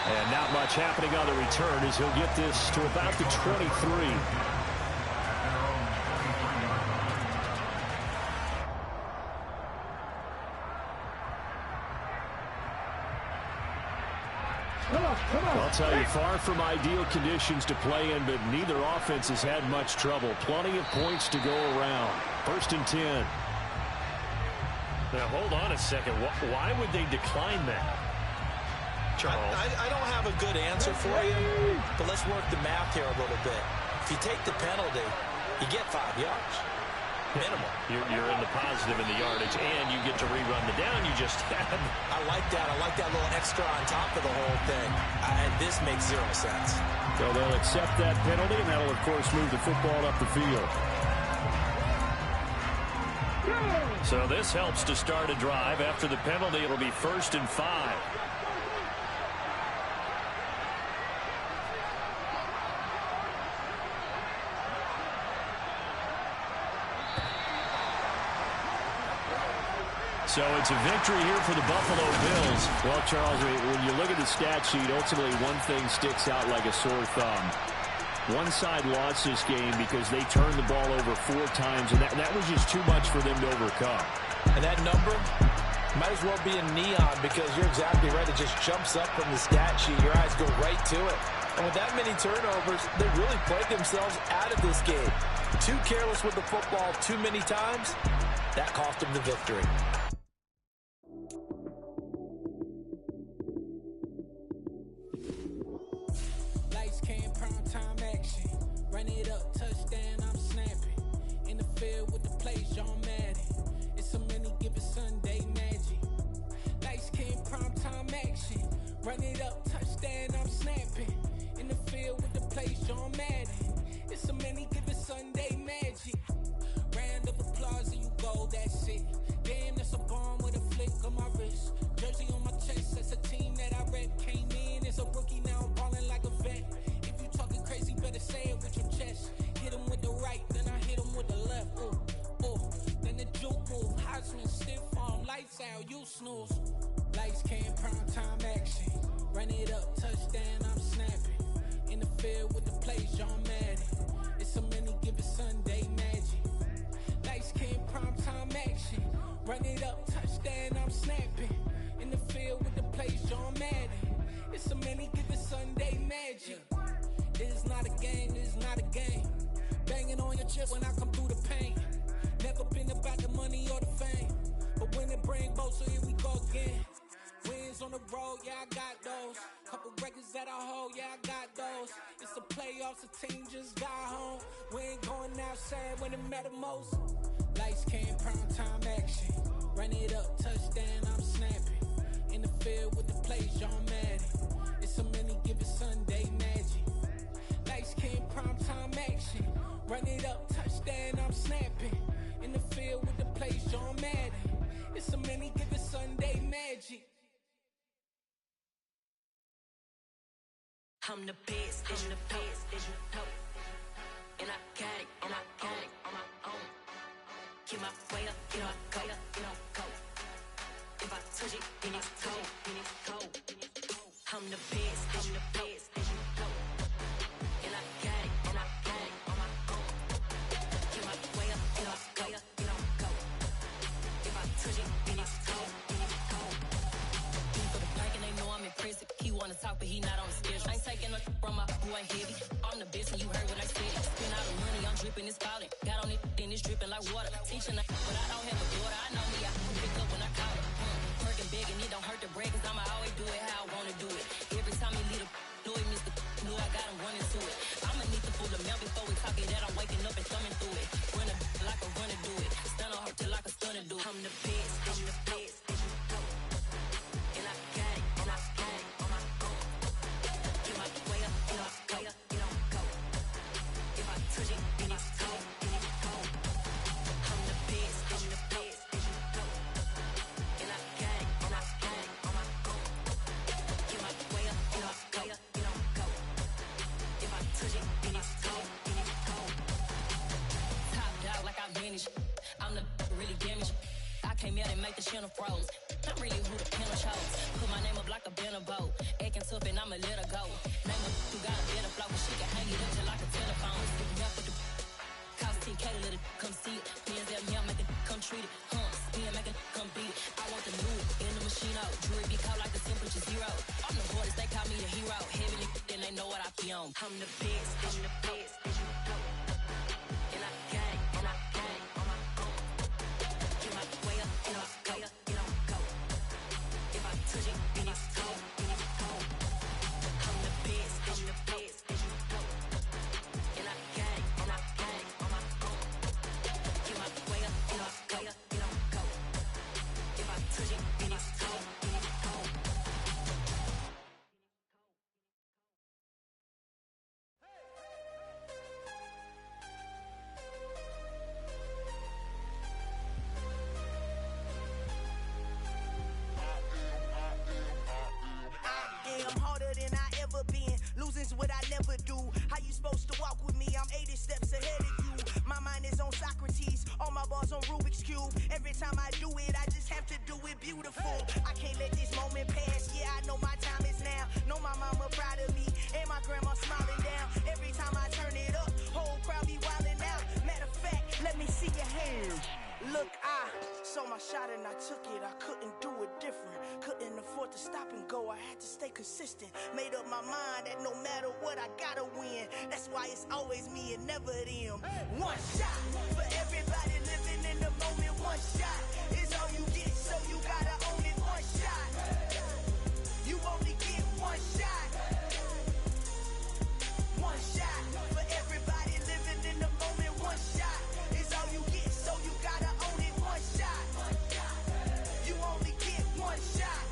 And not much happening on the return as he'll get this to about the 23. I'll tell you, far from ideal conditions to play in, but neither offense has had much trouble. Plenty of points to go around. 1st and 10. Now, hold on a second. Why would they decline that? Charles. I don't have a good answer for you, but let's work the math here a little bit. If you take the penalty, you get 5 yards. Minimal. You're in the positive in the yardage, and you get to rerun the down you just had. I like that. I like that little extra on top of the whole thing. This makes 0 sense. So they'll accept that penalty, and that'll, of course, move the football up the field. So this helps to start a drive. After the penalty, it'll be 1st and 5. So it's a victory here for the Buffalo Bills. Well, Charles, when you look at the stat sheet, ultimately one thing sticks out like a sore thumb. One side lost this game because they turned the ball over 4 times, and that was just too much for them to overcome. And that number might as well be in neon because you're exactly right. It just jumps up from the stat sheet. Your eyes go right to it. And with that many turnovers, they really played themselves out of this game. Too careless with the football too many times. That cost them the victory. Run it up, touchdown, I'm snapping. In the field with the plays, John Madden. It's a many given Sunday magic. Round of applause and you go, that's it. Damn, that's a bomb with a flick on my wrist. Jersey on my chest, that's a team that I rep. Came in as a rookie, now I'm balling like a vet. If you talking crazy, better say it with your chest. Hit him with the right, then I hit him with the left. Ooh, ooh, then the juke move. Heisman stiff arm, lights out, you snooze. Lights came, prime time action. Run it up, touchdown, I'm snapping. In the field with the plays, John Madden. It's a many given Sunday magic. Lights came, prime time action. Run it up, touchdown, I'm snapping. In the field with the plays, John Madden. It's a many given Sunday magic. This is not a game, this is not a game. Banging on your chest when I come through the pain. Never been about the money or the fame. But when it bring both, so here we go again. Wins on the road, yeah, I got those. Couple records that I hold, yeah, I got those. It's the playoffs, the team just got home. We ain't going outside when it matter most. Lights came, prime time action. Run it up, touchdown, I'm snapping. In the field with the plays, John Madden. It's a many given Sunday magic. Lights came, prime time action. Run it up, touchdown, I'm snapping. In the field with the plays, John Madden. It's a many given Sunday magic. I'm the best, I'm the best, as you know. And I got it, on my own. Get my way up, get my go, go. If I touch it, then it's go. I'm the best, as you know. And I got it, on my own. Get my way up, get my go. If I touch it, then it's go. For the blank and they know I'm impressive. He wanna talk, but he not on the schedule. I ain't taking no from my boy heavy. I'm the best and you heard what I said. Spend all the money, I'm dripping, it's falling. Got on it, then it's dripping like water. Teaching but I don't have a daughter. I know me, I can pick up when I call her. Working big and it don't hurt the break, cause I'ma always do it how I wanna do it. Every time he lead a know he missed the know I got him running to it. I'ma need to pull the mail before we talk it that I'm waking up and thumbing through it. Run a like a runner do it. Stun on her till like a stunner do it. I'm the best, I'm the best. And I got it, and I got it on my own. Get my way up, get my go. If I touch it, then it's go. I'm the best, I'm the best. And I got it, and I got it on my own. Get my way up, get my go. If I touch it, then it's go. Top dog like I vanished. I'm the really damaged. I came out and make the channel froze. I'm really who the panel chose. Put my name up like acting tough and I'ma let her go. Name her, you got a better flow, she can hang it up just like a telephone. Stick me up with the cost 10K to let it come see it. Hands out here, make it come treat it. Spin, make it come beat it. I want the new in the machine out. Jewelry be caught like the temperature zero. I'm the borders, they call me the hero. Heavy, then they know what I be on. I'm the best, I'm the best. And I gang, and I gang on my own. Get my way up, and I go, and I go. If I touch it, then it's cold, then it's cold. I'm the best, I'm the best. And I gang, and I gang on my own. Get my way up, and I go, and I go. If I touch it, then it's cold, then it's cold. I'm harder than I ever been. Losing's what I never do. How you supposed to walk with me? I'm 80 steps ahead of you. My mind is on Socrates. All my bars on Rubik's Cube. Every time I do it, I just have to do it beautiful. I can't let this moment pass. Yeah, I know my time is now. Know my mama proud of me. And my grandma smiling down. Every time I turn it up, whole crowd be wildin' out. Matter of fact, let me see your hands. Look, I saw my shot and I took it. I couldn't do it different. Couldn't afford to stop and go. I had to stay consistent. Made up my mind that no matter what, I gotta win. That's why it's always me and never them. One shot for everybody living in the moment. One shot is all you get, so you gotta own it. One shot. You only get one shot. One shot for everybody living in the moment. One shot is all you get, so you gotta own it. One shot. You only get one shot.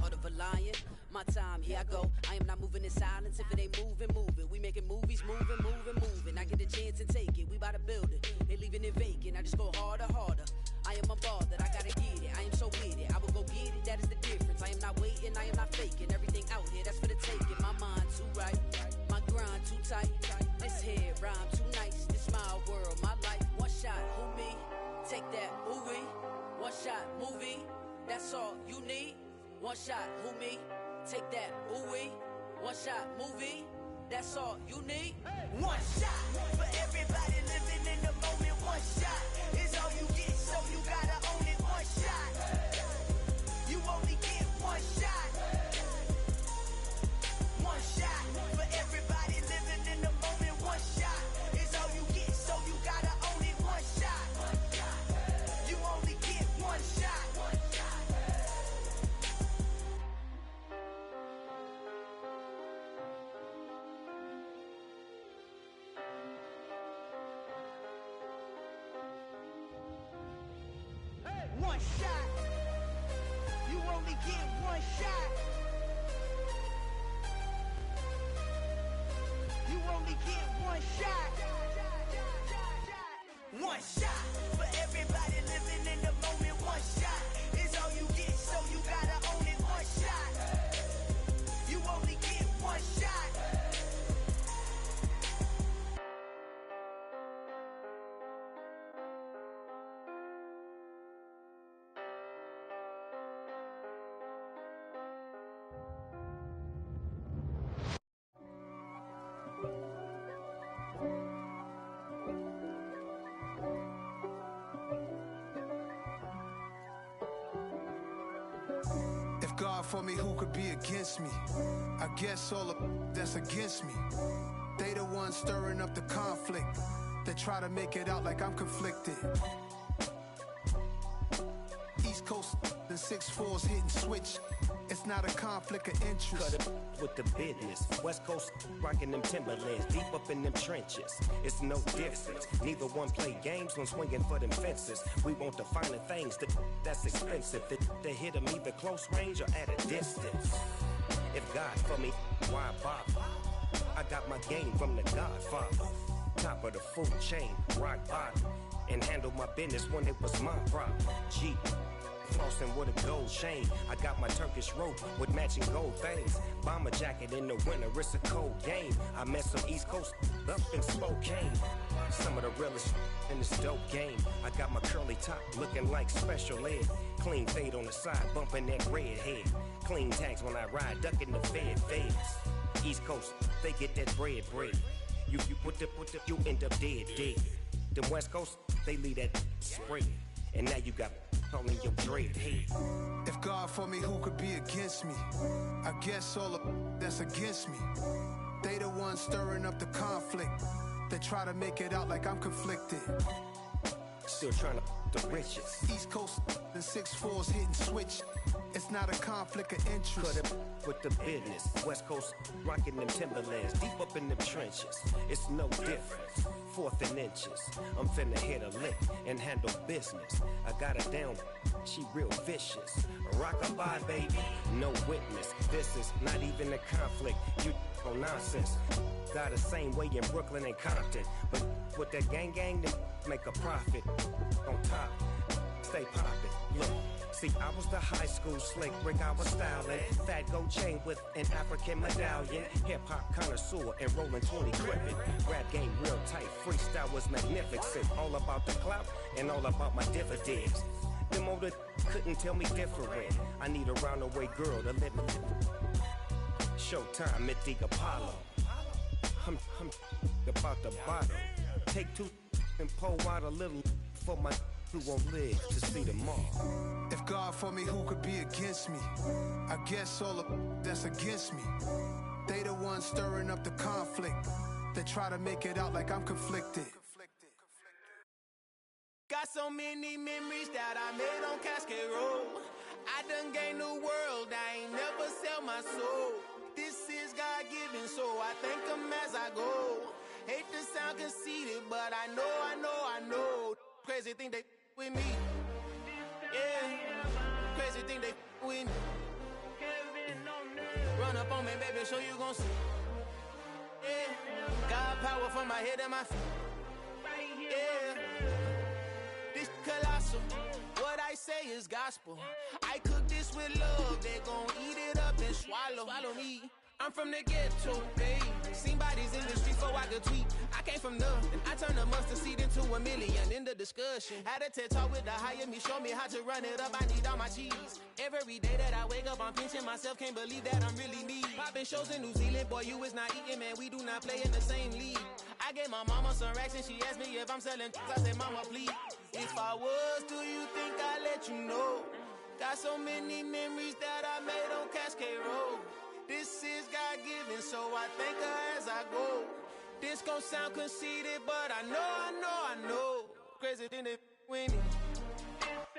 Heart of a lion, my time, here I go. I am not moving in silence. If it ain't moving, move it. We making movies, moving, moving, moving. I get a chance and take it. We bout to build it. They leaving it vacant. I just go harder, harder. I am a ball that I gotta get it. I am so with it. I will go get it. That is the difference. I am not waiting. I am not faking. Everything out here, that's for the taking. My mind too right. My grind too tight. This head rhyme too nice. This my world, my life. One shot, who me? Take that, ooh wee. One shot, movie. That's all you need. One shot, who me? Take that, ooh wee. One shot, movie. That's all you need. One shot for everybody living in the moment. One shot is all you get, so you gotta own it. One shot. You only get one shot. One shot for everybody living in the moment. One shot is all you get, so you gotta own it. One shot. You only get one shot. One shot. You only get one shot. You only get one shot. One shot for everybody living in the moment. One shot is all you get, so you gotta own it. One shot. You only get one shot. If God for me, who could be against me? I guess all of that's against me. They the ones stirring up the conflict. They try to make it out like I'm conflicted. East Coast and 6'4's hitting switch. It's not a conflict of interest. Cut it with the business. West Coast rocking them Timberlands, deep up in them trenches. It's no difference. Neither one play games when swinging for them fences. We want the finer things that's expensive. They hit them either close range or at a distance. If God for me, why bother? I got my game from the Godfather. Top of the food chain, rock bottom. And handle my business when it was my problem. G. Flossing with a gold chain. I got my Turkish rope with matching gold things. Bomber jacket in the winter, it's a cold game. I met some East Coast up in Spokane. Some of the realest in this dope game. I got my curly top looking like special ed. Clean fade on the side, bumping that red head. Clean tags when I ride, ducking the feds. East Coast, they get that bread. You put the, you end up dead. Them West Coast, they leave that spread. And now you got all in your dread head. If God for me, who could be against me? I guess all of that's against me. They the ones stirring up the conflict. They try to make it out like I'm conflicted. Still trying to the riches. East Coast, the 6'4s hitting switch. It's not a conflict of interest. Cut it with the business. West Coast rocking them Timberlands, deep up in them trenches. It's no difference. 4th and inches. I'm finna hit a lick and handle business. I got her down, she real vicious. Rockabye, baby, no witness. This is not even a conflict. You on nonsense. Got the same way in Brooklyn and Compton, but with that gang, they make a profit. On top, stay poppin'. Look. See, I was the high school slick Rick, I was styling. Fat gold chain with an African medallion. Hip-hop connoisseur and rolling 20 crippin'. Rap game real tight, freestyle was magnificent. All about the clout and all about my dividends. Them older couldn't tell me different. I need a roundaway girl to let me. Showtime at the Apollo. I'm about the bottom. Take 2 and pour out a little for my who won't live to see tomorrow. If God for me, who could be against me? I guess all of that's against me. They the ones stirring up the conflict. They try to make it out like I'm conflicted. Got so many memories that I made on Cascade Road. I done gained the world, I ain't never sell my soul. This is God-given, so I thank him as I go. Hate to sound conceited, but I know. Crazy thing they with me. Yeah, crazy thing they with me. Run up on me, baby, so you gon' see. Yeah, God power from my head and my feet. Yeah, this colossal. What I say is gospel. I cook this with love. They gon' eat it up and swallow me. I'm from the ghetto, babe. Seen bodies in the streets so I could tweet. I came from nothing. I turned a mustard seed into a million in the discussion. Had a TED talk with the higher me, show me how to run it up. I need all my cheese. Every day that I wake up, I'm pinching myself. Can't believe that I'm really me. Popping shows in New Zealand, boy, you is not eating, man. We do not play in the same league. I gave my mama some racks and she asked me if I'm selling. I said, mama, please. If I was, do you think I'd let you know? Got so many memories that I made on Cascade Road. This is God-given, so I thank her as I go. This gon' sound conceited, but I know. Crazy thing they with me.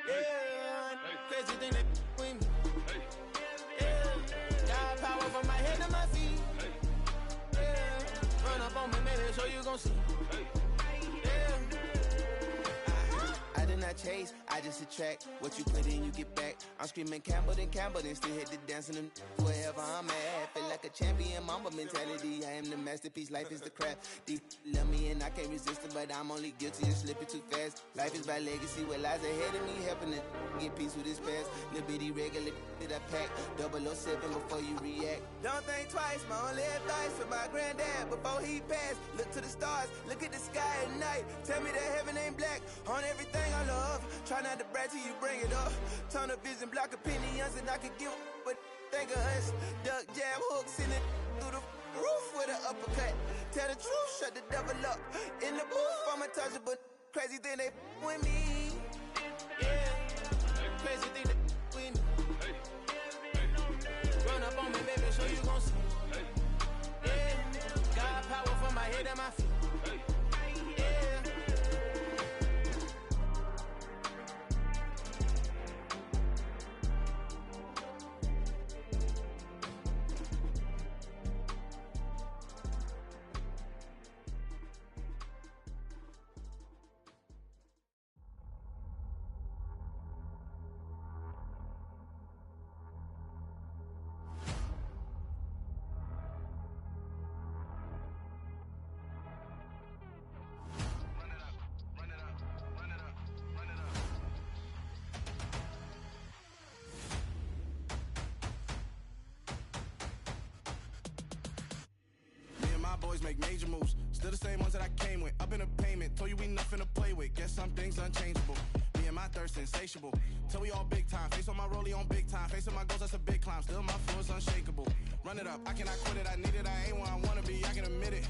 Yeah, crazy thing they with me. Yeah, got power from my head to my feet. Yeah, run up on me, maybe, so you gon' see. I did not chase, I just attract. What you put in, you get back. I'm screaming Campbell, then still hit the dancing and wherever I'm at. Feel like a champion, mamba mentality. I am the masterpiece, life is the craft. Deep love me and I can't resist it, but I'm only guilty of slipping too fast. Life is by legacy, what lies ahead of me, helping to get peace with his past. Little bitty regular that I pack, 007 before you react. Don't think twice, my only advice for my granddad before he passed. Look to the stars, look at the sky at night. Tell me that heaven ain't black on everything I love. Try not to brag till you bring it up. Turn the vision, block opinions, and I could give but think of us. Duck, jab, hooks in it through the roof with an uppercut. Tell the truth, shut the devil up. In the booth, I'm untouchable. Crazy thing they with me. Yeah, crazy thing they with me. Run up on me, baby, so you gon' see. Yeah, God power from my head and my feet. Boys make major moves, still the same ones that I came with. Up in a payment, told you we nothing to play with. Guess some things unchangeable. Me and my thirst insatiable. Till we all big time, face on my rollie on big time. Facing my goals, that's a big climb. Still my flow is unshakable. Run it up, I cannot quit it. I need it, I ain't where I wanna be, I can admit it.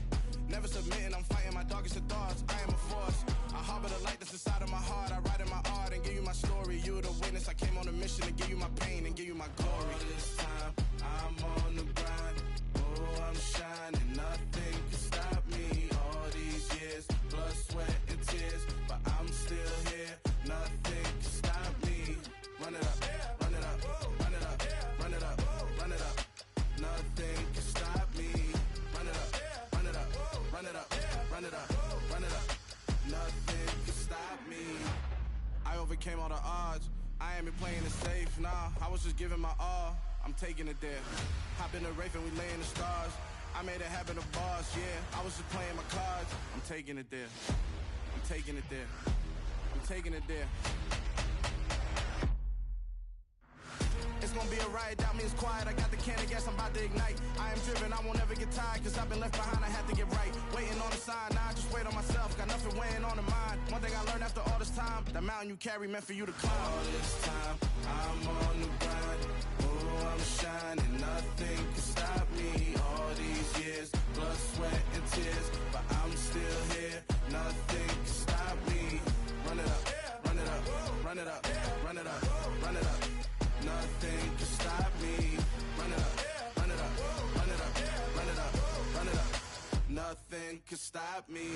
Never submitting, I'm fighting my darkest of thoughts. I am a force. I harbor the light that's inside of my heart. I write in my art and give you my story. You the witness. I came on a mission to give you my pain and give you my glory. All this time, I'm on the grind. Oh, I'm shining. Nothing can stop me. All these years, blood, sweat, and tears. But I'm still here. Nothing can stop me. Run it up, run it up, run it up, run it up, run it up. Nothing can stop me. Run it up, run it up, run it up, run it up, run it up. Nothing can stop me. I overcame all the odds. I ain't been playing it safe, nah. I was just giving my all. I'm taking it there. Hop in the Wraith and we lay in the stars. I made it happen, the boss, yeah. I was just playing my cards. I'm taking it there. I'm taking it there. I'm taking it there. It's gonna be a riot, doubt me, it's quiet. I got the can of gas, I'm about to ignite. I am driven, I won't ever get tired, cause I've been left behind, I had to get right. Waiting on the sign, now I just wait on myself. Got nothing weighing on the mind. One thing I learned after all this time, the mountain you carry meant for you to climb. All this time, I'm on the grind. Oh, I'm shining, nothing can stop me. All these years, blood, sweat, and tears. But I'm still here, nothing can stop me. Run it up, run it up, run it up, run it up, run it up. Nothing can stop me. Run it up, run it up, run it up, run it up, run it up. Nothing can stop me.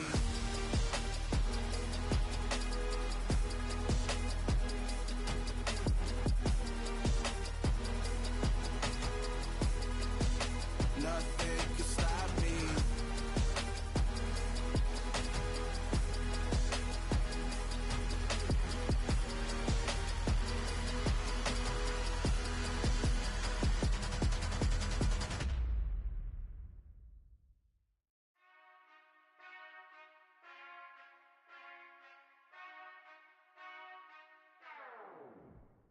Nothing can stop me.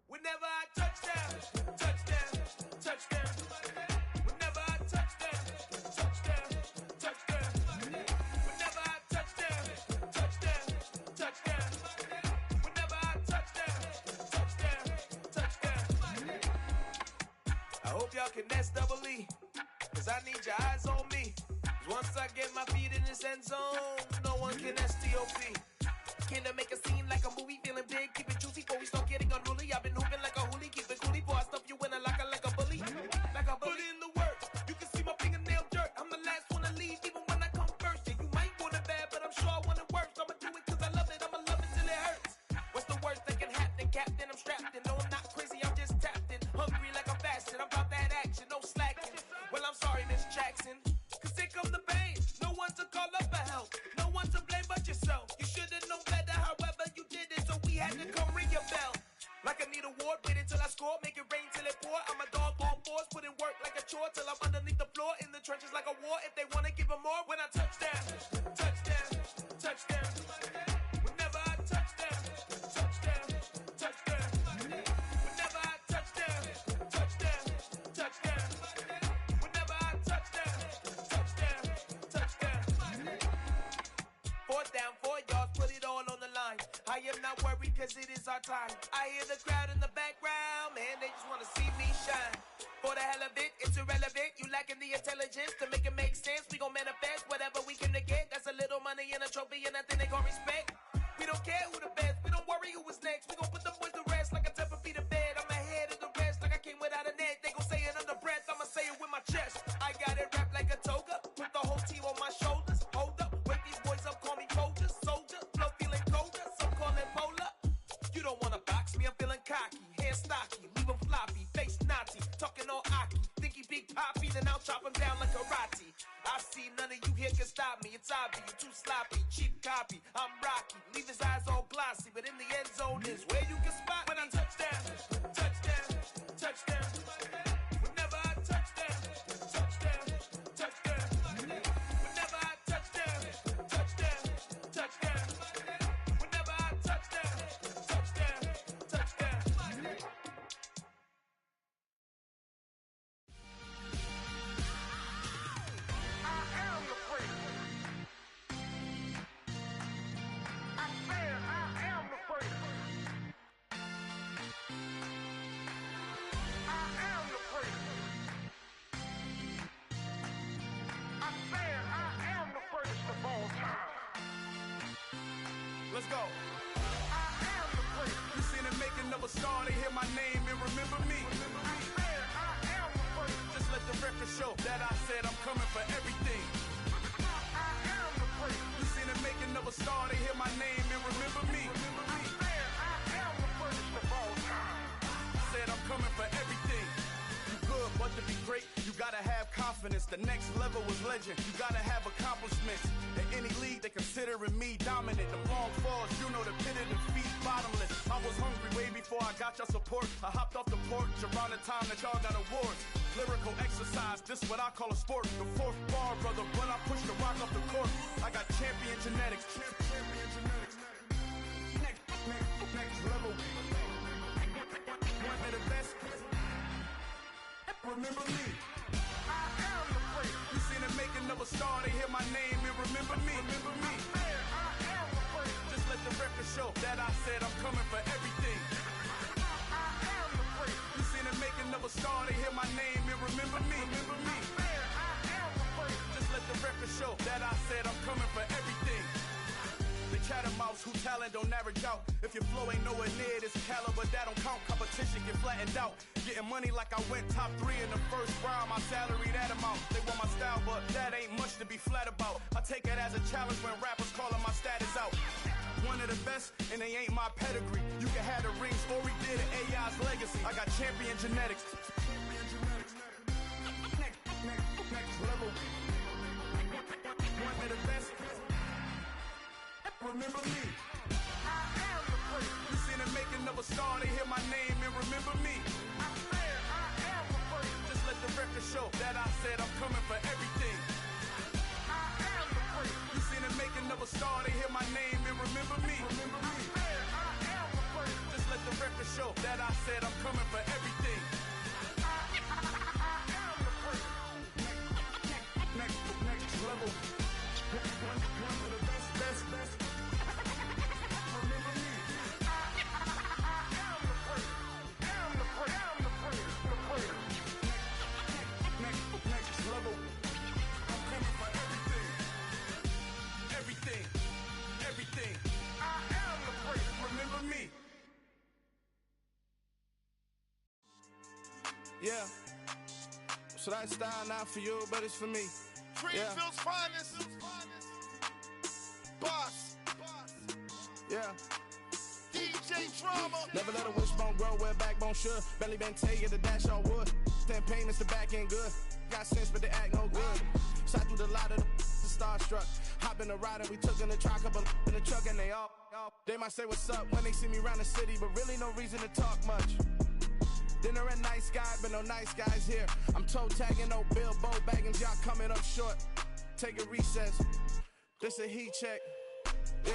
Whenever I touchdown, touchdown, touchdown. Whenever I touchdown, touchdown, touchdown. Whenever I touchdown, touchdown, touchdown. Whenever I touchdown, touchdown, touchdown. I hope y'all can double E, cause I need your eyes on me. 'Cause once I get my feet in this end zone, no one can STOP. Can I make a scene like a movie, feeling big, keep it juicy before we start getting unruly. I've been hooping like a hoolie, keep it coolie before I stuff you in a locker like a bully. Like a bully. Put in the work, you can see my fingernail dirt. I'm the last one to leave, even when I come first. Yeah, you might want it bad, but I'm sure I want it worse. I'ma do it 'cause I love it, I'ma love it till it hurts. What's the worst that can happen, Captain? I'm strapped in, no I'm not crazy, I'm just tapped in. Hungry like I'm fasting, I'm about that action, no slacking. Well, I'm sorry, Miss Jackson, 'cause here come the pain. No one to call up for help, no one to blame but yourself. You should've known better, however you did it, so we had to come ring your bell. Like I need a award, wait until I score, make it rain till it pour. I'm a dog on fours, put in work like a chore till I'm underneath the floor, in the trenches like a war. If they wanna give them more, when I touchdown, touchdown, touchdown. Whenever I touchdown, touchdown, touchdown. Whenever I touchdown, touchdown, touchdown. Whenever I touchdown, touchdown, touchdown. 4th down, 4 yards, put it all on the line. I am not worried 'cause it is our time. I hear the crowd in the background, man, they just wanna see me shine. For the hell of it, it's irrelevant. You lacking the intelligence to make it make sense. We gon' manifest whatever we came to get. That's a little money and a trophy and nothing they gon' respect. We don't care who the best, we don't worry who was next. We gon' put the boys to rest like a 10 feet of bed. I'm ahead of the rest like I came without a net. They gon' say it under breath, I'ma say it with my chest. I got it wrapped like a toga, put the whole team on my shoulders. Hold up, wake these boys up, call me Folger, soldier. Flow feeling colder, some call it polar. You don't wanna box me, I'm feeling cocky. Hair stocky, leave him floppy, face Nazi. Talking all Aki, think he big poppy, then I'll chop him down like karate. I see none of you here can stop me. It's obvious, you too sloppy, cheap copy. I'm Rocky, leave his eyes all glossy, but in the end zone is where you can spot when I touchdown, touchdown, touchdown. Whenever I touchdown, touchdown, touchdown. Whenever I touchdown, touchdown, touchdown. Whenever I touchdown, touchdown, touchdown. go. I am the place. You seen the making of a star, they hear my name and remember me. I am the place. Just let the record show that I said I'm coming for everything. I am the place. You seen the making of a star, they hear my name and remember me. I am the first of all time. Said I'm coming for everything. You good, but to be great, you gotta have confidence. The next level was legend. You gotta have accomplishments. In any league, they considering me dominant. The long falls, you know the pit of defeat, bottomless. I was hungry way before I got your support. I hopped off the porch around the time that y'all got awards. Lyrical exercise, this what I call a sport. The fourth bar, brother, when I push the rock off the court. I got champion genetics. Champion genetics. Next level. One of the best. Remember me. I am the place. You seen the making of a star, they hear my name and remember me. Remember me. I am the place. Just let the record show that I said I'm coming for everything. I am the place. You seen the making of a star, they hear my name and remember me. Remember me. I am the place. Just let the record show that I said I'm coming for everything. The chattermouths who talent don't average out. If your flow ain't nowhere near this caliber, that don't count. Competition get flattened out. Getting money like I went top 3 in the first round. My salary that amount. They want my style, but that ain't much to be flat about. I take it as a challenge when rappers calling my status out. One of the best, and they ain't my pedigree. You can have the rings, or we did it, AI's legacy. I got champion genetics. Next level. One of the best. Remember me. I am the place. You seen the making of a star, they hear my name and remember me. I am the place. Just let the record show that I said I'm coming for everything. I am the place. You seen the making of a star, they hear my name and remember me. Remember me. I am the place. Just let the record show that I said I'm coming for everything. I am the place. Next level. One of the best. Everything. I am the place. Remember me. Yeah. So that style not for you, but it's for me. Greenfield's finest. Boss. Yeah. DJ Drama. Never let a wishbone grow where backbone should. Belly been take it, the dash all wood. 10 payments, the back end good. Got sense, but they act no good. Shot through the lot of the starstruck. Hop in the ride and we took in the truck, couple in the truck and they all. They might say what's up when they see me around the city, but really no reason to talk much. Dinner at nice guy, but no nice guys here. I'm toe tagging, no Bilbo Baggins, y'all coming up short. Take a recess. This a heat check. Yeah.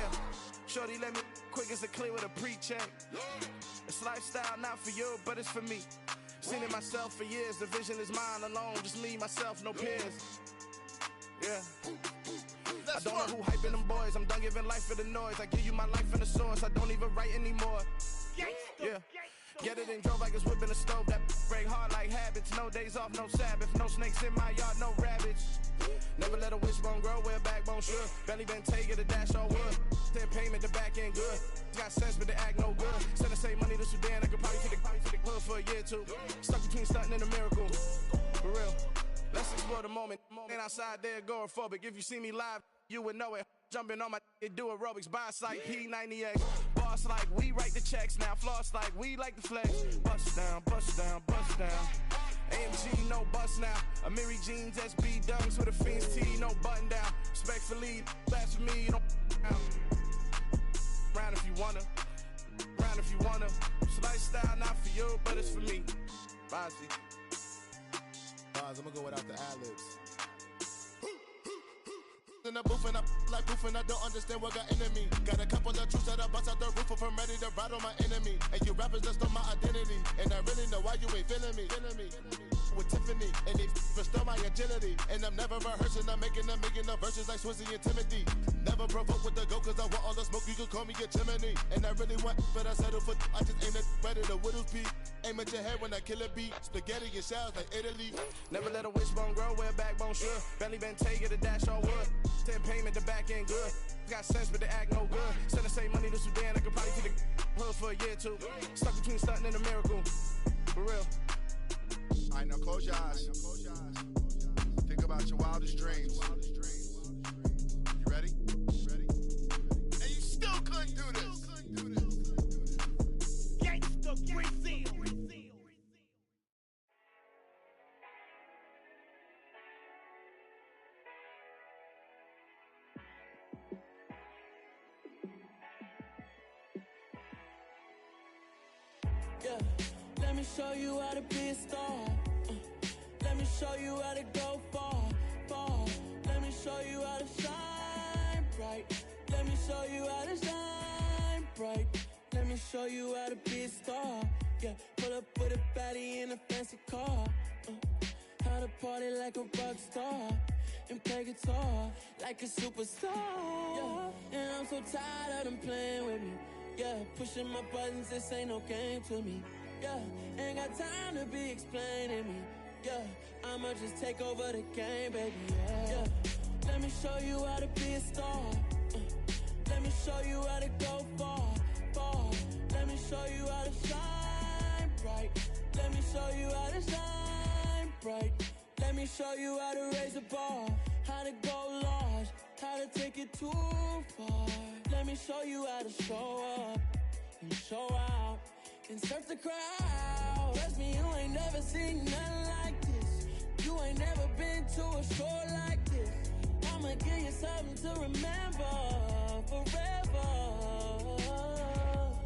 Shorty let me quick as a clear with a pre-check. It's lifestyle not for you, but it's for me. Seen it myself for years. The vision is mine alone. Just me, myself, no peers. Yeah. I don't know who hyping them boys. I'm done giving life for the noise. I give you my life in the source. I don't even write anymore. Yeah. Get it and drove like it's whipping the stove. That break hard like habits. No days off, no Sabbath. No snakes in my yard, no rabbits. Never let a wishbone grow where backbone should. Belly been taking the dash all wood. 10 payment, the back end good. Got sense, but they act no good. Send the same money to Sudan. I could probably take the hood for a year or two. Stuck between stunting and a miracle. For real. Let's explore the moment. Ain't outside there agoraphobic. If you see me live, you would know it. Jumping on my do aerobics, boss like P90X. Boss like we write the checks now. Floss like we like the flex. Bust down, bust down, bust down. AMG, no bust now. Amiri jeans, SB dunks with a Fiends T, no button down. Respectfully, that's for me, you don't round if you wanna. Round if you wanna. It's lifestyle not for you, but it's for me. Bossy. Bars, I'm gonna go without the ad-libs. In the booth and I like proof and I don't understand what got into me. Got a couple of truths that I bust out the roof if I'm ready to ride on my enemy. And you rappers just on my identity. And I really know why you ain't feeling me. with Tiffany. And they restore my agility. And I'm never rehearsing, I'm making the verses like Swizzy and Timothy. Never provoke with the go, cause I want all the smoke, you can call me a chimney. And I really want, but I settle for, I just aim at ready to Whittles Peak. Aim at your head when I kill a beat. Spaghetti and shells like Italy. Never let a wishbone grow where a backbone should. Belly been take the dash all wood. 10 payment, the back end good. Got sense, but the act no good. Send the same money to Sudan, I could probably see the hood for a year or two. Stuck between stunting and a miracle. For real. Alright, now close your eyes. Think about your wildest dreams. You ready? And you still couldn't do this. Gangsta Brazil. Yeah, let me show you how to be a star. Let me show you how to go far, far. Let me show you how to shine bright. Let me show you how to shine bright. Let me show you how to be a star. Yeah, pull up with a baddie in a fancy car. How to party like a rock star and play guitar like a superstar. Yeah, and I'm so tired of them playing with me. Yeah, pushing my buttons, this ain't no game to me. Yeah, ain't got time to be explaining me. Yeah, I'ma just take over the game, baby. Yeah, let me show you how to be a star. Let me show you how to go far, far. Let me show you how to shine bright. Let me show you how to shine bright. Let me show you how to raise the bar, how to go large, how to take it too far. Let me show you how to show up and show out and surf the crowd. Trust me, you ain't never seen nothing like this. You ain't never been to a show like this. I'ma give you something to remember forever.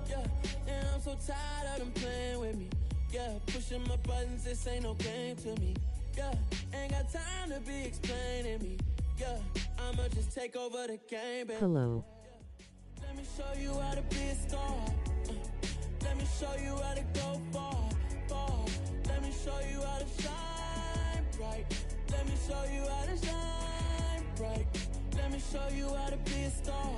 Yeah, and I'm so tired of them playing with me. Yeah, pushing my buttons, this ain't no game to me. Yeah, ain't got time to be explaining me. Yeah, I'ma just take over the game, baby. Hello. Let me show you how to be a star. Let me show you how to go far, far. Let me show you how to shine bright. Let me show you how to shine bright. Let me show you how to be a star.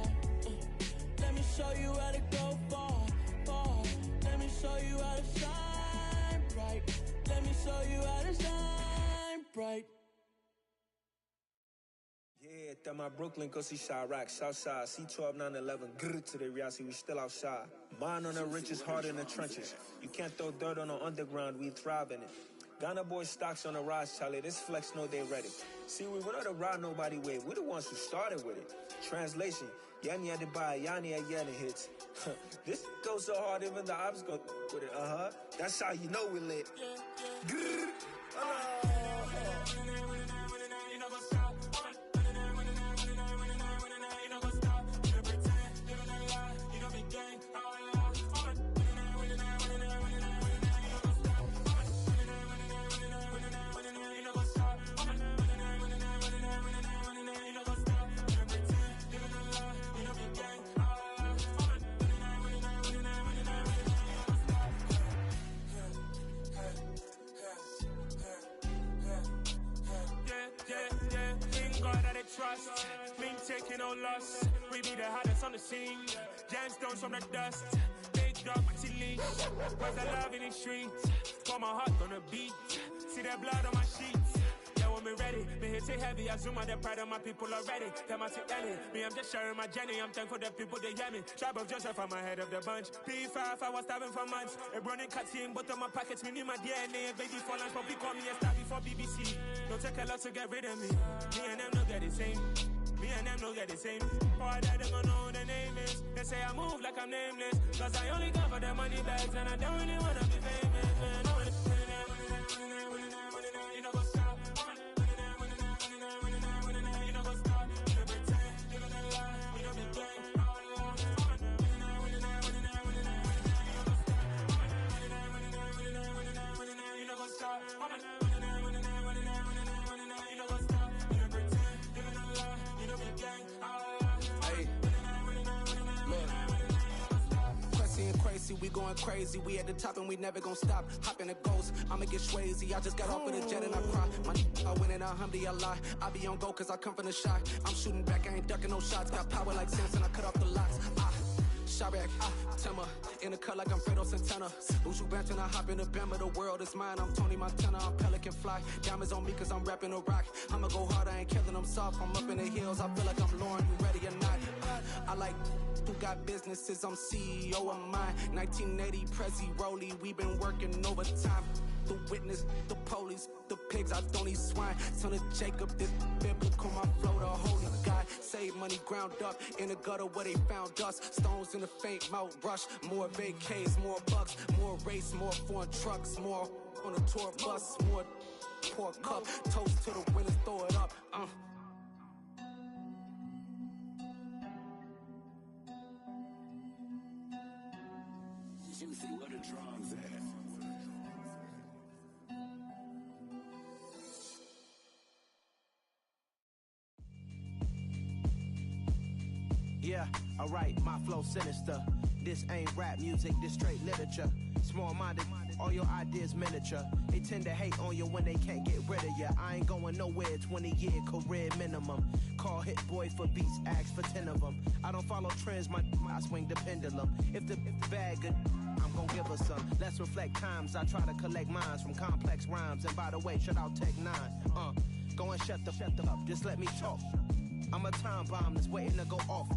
Let me show you how to go far, far. Let me show you how to shine bright. Let me show you how to shine bright. Yeah, that my Brooklyn, go see Chirac, Southside, C12, 911, grrr to the reality, we still outside. Mine on the richest, heart in the trenches. You can't throw dirt on the underground, we thrive in it. Gameboys stocks on the rise, Charlie, this flex know they ready. See, we were not to ride nobody with, we're the ones who started with it. Translation, Yanni had to buy, Yanni had Yanni hits. This goes so hard, even the ops go with it, That's how you know we lit. Grrr, trust, mean taking no loss. We be the hardest on the scene. Gemstones from the dust. Big dog, pretty leash. Where's the love in the streets? Pour my heart on the beat. See that blood on my sheets. Yeah, when me ready, me hit it heavy. I zoom out the pride of my people already. Them I see Ellie. Me, I'm just sharing my journey. I'm thankful the people they hear me. Tribe of Joseph, I'm ahead of the bunch. P5, I was starving for months. A running cutscene, but on my pockets, me need my DNA. Baby for lunch, but we call me a star before BBC. Don't take a lot to get rid of me. Me and them don't get the same. Me and them don't get the same. Boy, that they gonna know who the name is. They say I move like I'm nameless. Cause I only come for the money bags and I don't really wanna be famous, man. You know what's up? You know what's up? You don't pretend, you don't lie, you don't be gang. You know what's up? We go going crazy. We at the top and we never gonna stop. Hop in the ghost, I'ma get Swayze. I just got off of the jet and I cry. My I win in a Humvee, I lie. I be on go cause I come from the shot. I'm shooting back, I ain't ducking no shots. Got power like Samson, I cut off the locks. Chirac, Tema, in the cut like I'm Fredo Santana. Buju Banton, I hop in the Bama, the world is mine. I'm Tony Montana, I'm Pelican Fly. Diamonds on me cause I'm rapping a rock. I'ma go hard, I ain't killing them soft. I'm up in the hills, I feel like I'm Lauren, you ready or not? I like who got businesses, I'm CEO of mine. 1980, Prezi Rolly, we been working overtime. The witness, the police, the pigs, I don't eat swine. Son of Jacob, this biblical, my flow, the holy God. Save money ground up in the gutter where they found us. Stones in the faint mouth rush. More vacays, more bucks, more race, more foreign trucks, more on the tour bus, more pour cup. Toast to the winners, throw it up. Juicy, what a drums at? Yeah, alright, my flow sinister. This ain't rap music, this straight literature. Small-minded, all your ideas miniature. They tend to hate on you when they can't get rid of you. I ain't going nowhere, 20-year career minimum. Call Hit Boy for beats, ask for 10 of them. I don't follow trends, I swing the pendulum. If the bag good, I'm gon' give her some. Let's reflect times, I try to collect minds from complex rhymes. And by the way, shout out Tech 9. Go and shut the up, just let me talk. I'm a time bomb that's waiting to go off.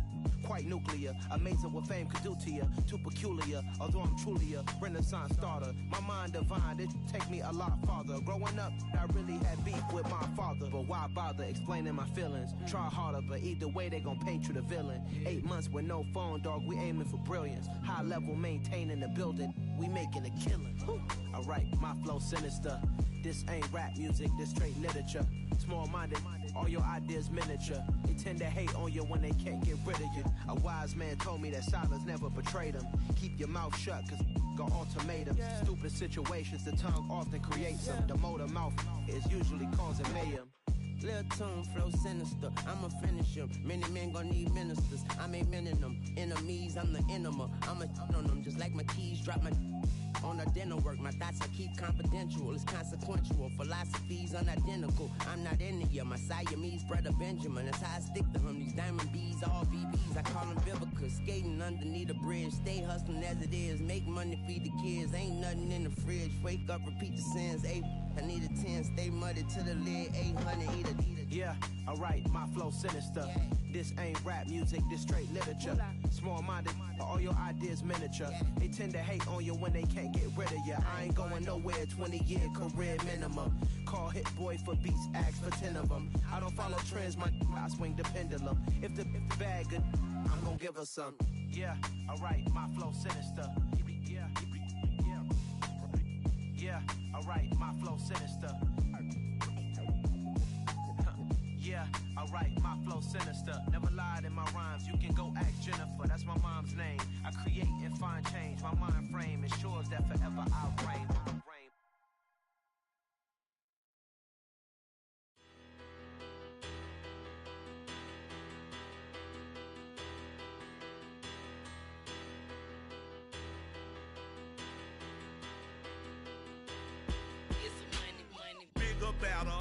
Quite nuclear, amazing what fame could do to you. Too peculiar, although I'm truly a renaissance starter. My mind divine, it take me a lot farther. Growing up, I really had beef with my father. But why bother explaining my feelings? Try harder, but either way they gon' paint you the villain. 8 months with no phone, dog, we aiming for brilliance. High level maintaining the building, we making a killing. Alright, my flow sinister. This ain't rap music, this straight literature. Small-minded, all your ideas miniature. They tend to hate on you when they can't get rid of you. A wise man told me that silence never betrayed him. Keep your mouth shut, cause got ultimatums. Stupid situations, the tongue often creates them. The motor mouth is usually causing mayhem. Lil' tune, flow sinister, I'ma finish him. Many men gon' need ministers, I'm aiming them. Enemies, I'm the enema, I'ma on them. Just like my keys, drop my on the dinner work. My thoughts I keep confidential, it's consequential. Philosophies unidentical, I'm not in it. My Siamese brother Benjamin, that's how I stick to him. These diamond bees, all BBs, I call them Vivica. Skating underneath the bridge, stay hustling as it is. Make money, feed the kids, ain't nothing in the fridge. Wake up, repeat the sins, I need a 10, stay muddy to the lid, 800, eat it. Yeah, alright, my flow sinister. This ain't rap music, this straight literature. Small-minded, all your ideas miniature. They tend to hate on you when they can't get rid of you. I ain't going nowhere, 20-year career minimum. Call Hit Boy for beats, ask for 10 of them. I don't follow trends, I swing the pendulum. If the bag good, I'm gon' give her some. Yeah, alright, my flow sinister. Yeah, alright, my flow sinister. Yeah, alright, my flow sinister. Never lied in my rhymes, you can go ask Jennifer, that's my mom's name. I create and find change, my mind frame ensures that forever I'll reign. Better,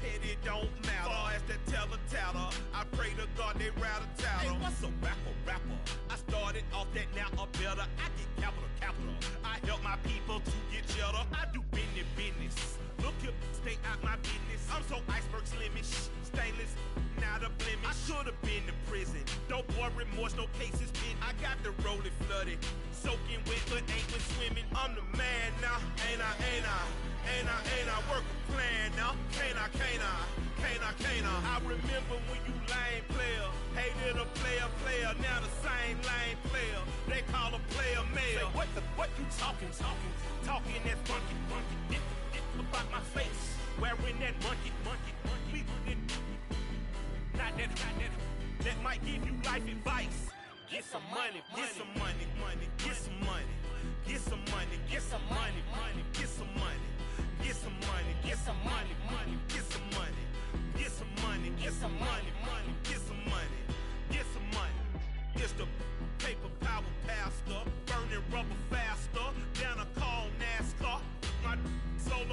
petty, don't matter. Far as that teller, I pray to God they rattle tattle. Hey, what's a rapper? I started off that, now I'm better. I get capital. I help my people to get cheddar. I do business. Look here, stay out my business. I'm so iceberg slimish, stainless, not a blemish. I should've been in prison. No boy remorse, no cases been. I got the rolling flooded, soaking wet, but ain't been swimming. I'm the man now, ain't I? Work a plan now, can't I? I remember when you lame player, hated a player, now the same lame player. They call a player mayor. Say, what you talking that funky. Get about my face, wearing that monkey. We not that might give you life advice. Get some money. It's the paper power pastor, burning rubber fast.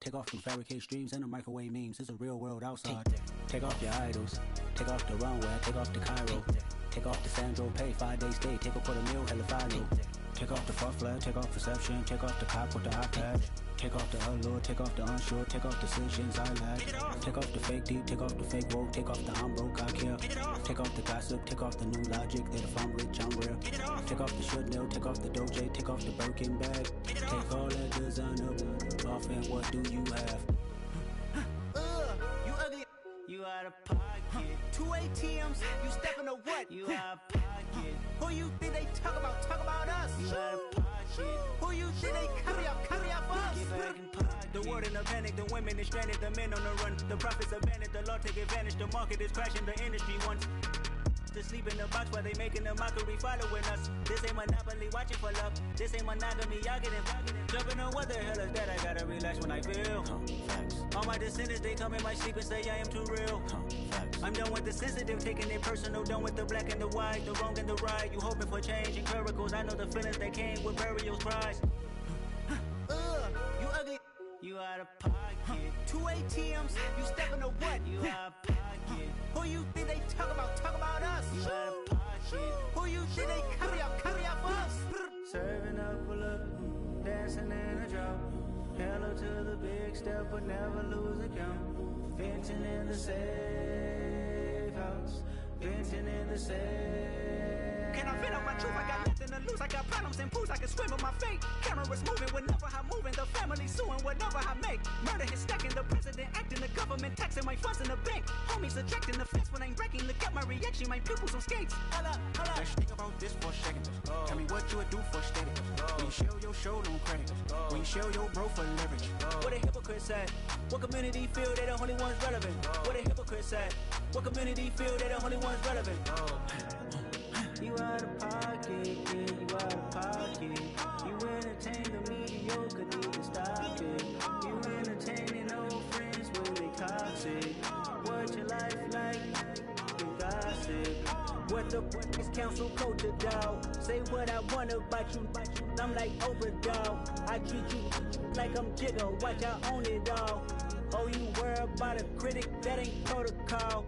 Take off them fabricated streams and the microwave memes. It's a real world outside. Take off your idols. Take off the runway. Take off the Cairo. Take off the Sandro Pay. 5-day stay. Take off for the meal. Hella final. Take off the fuck flag. Take off perception. Take off the cop with the eye patch. Take off the allure. Take off the unsure. Take off decisions I lack. Take off the fake deep. Take off the fake woke. Take off the I'm broke. I care. Take off the gossip. Take off the new logic. That if I'm rich, I'm real. Take off the should know. Take off the doje. Take off the Birkin bag. Take all that designer off and what do you have? You ugly. You out of pocket. 2 ATMs. You stepping to what? You out of pocket. Who you think they talk about? Talk about us. You out of pocket. Who you think they carry up for us? Get back in pocket. The world in a panic. The women is stranded. The men on the run. The profits abandoned. The law take advantage. The market is crashing. The industry wants to sleep in the box while they making a mockery following us. This ain't Monopoly watching for love. This ain't monogamy, y'all getting jumping on what the hell is that? I gotta relax when I feel. All my descendants, they come in my sleep and say I am too real. I'm done with the sensitive, taking it personal. Done with the black and the white, the wrong and the right. You hoping for change and miracles. I know the feelings that came with burial cries. You ugly. You out of pocket. 2 ATMs. You stepping to what? You out of pocket. Who you think they talk about? Talk about us. You out of pocket. Who you think they carry up for us? Serving up a look, dancing in a drop. Hello to the big step, but never lose a count. Venting in the safe house. Venting in the safe. Can I vent out my truth? I got nothing to lose. I got problems and pools. I can swim with my fate. Cameras moving whenever I'm moving. The family suing whatever I make. Murder is stacking. The president acting. The government taxing my funds in the bank. Homies subtracting the fence when I'm breaking. Look at my reaction. My pupils on skates. Hold up. Let's think about this for a second. Tell me what you would do for steady. When you show your show, don't credit. When you show your bro for leverage. What a hypocrite said. What community feel they the only ones relevant? What a hypocrite said. What community feel they the only ones relevant? You out of pocket, yeah, you out of pocket. You entertain the mediocre, need to stop it. You entertaining old friends when they toxic. What your life like? You gossip. What the is council culture, dog? Say what I want about you. I'm like overdog. I treat you like I'm Jigga. Watch I own it all. Oh, you worry about a critic? That ain't protocol.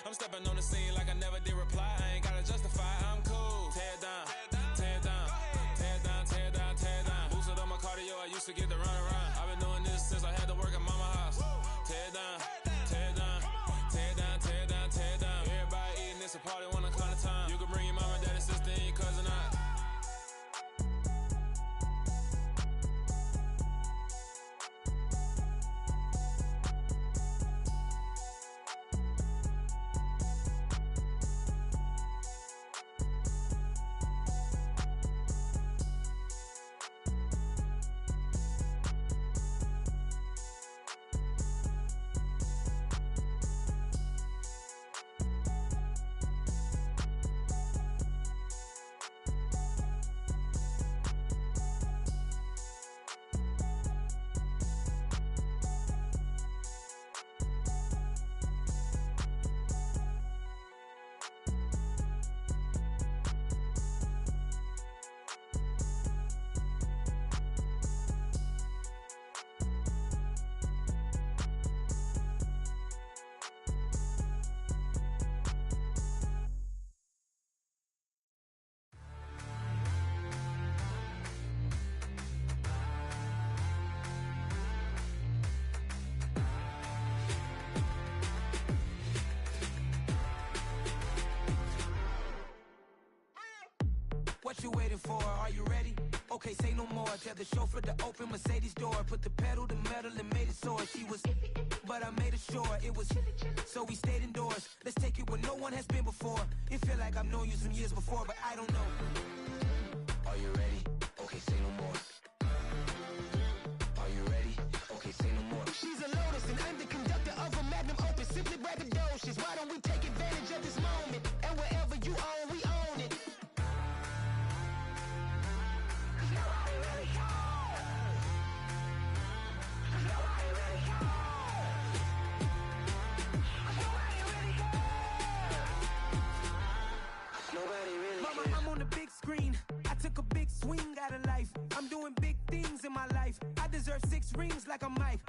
I'm stepping on the scene like I never did reply. for. Are you ready? Okay, say no more. Tell the chauffeur to open Mercedes door. Put the pedal to metal and made it soar. She was, but I made it sure it was. So we stayed indoors. Let's take it where no one has been before. It feel like I've known you some years before, but I don't know. Are you ready? Okay, say no more. Are you ready? Okay, say no more. She's a Lotus and I'm the conductor of a Magnum Opus. Simply braggadocious. Why don't we take advantage of this moment? And wherever you own, we own it. Mama, I'm on the big screen. I took a big swing out of life. I'm doing big things in my life. I deserve 6 rings like I'm Mike.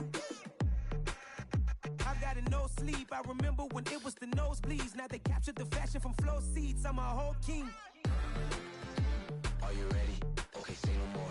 I've got no sleep. I remember when it was the nosebleeds. Now they captured the fashion from flow seats. I'm a whole king. Are you ready? Okay, say no more.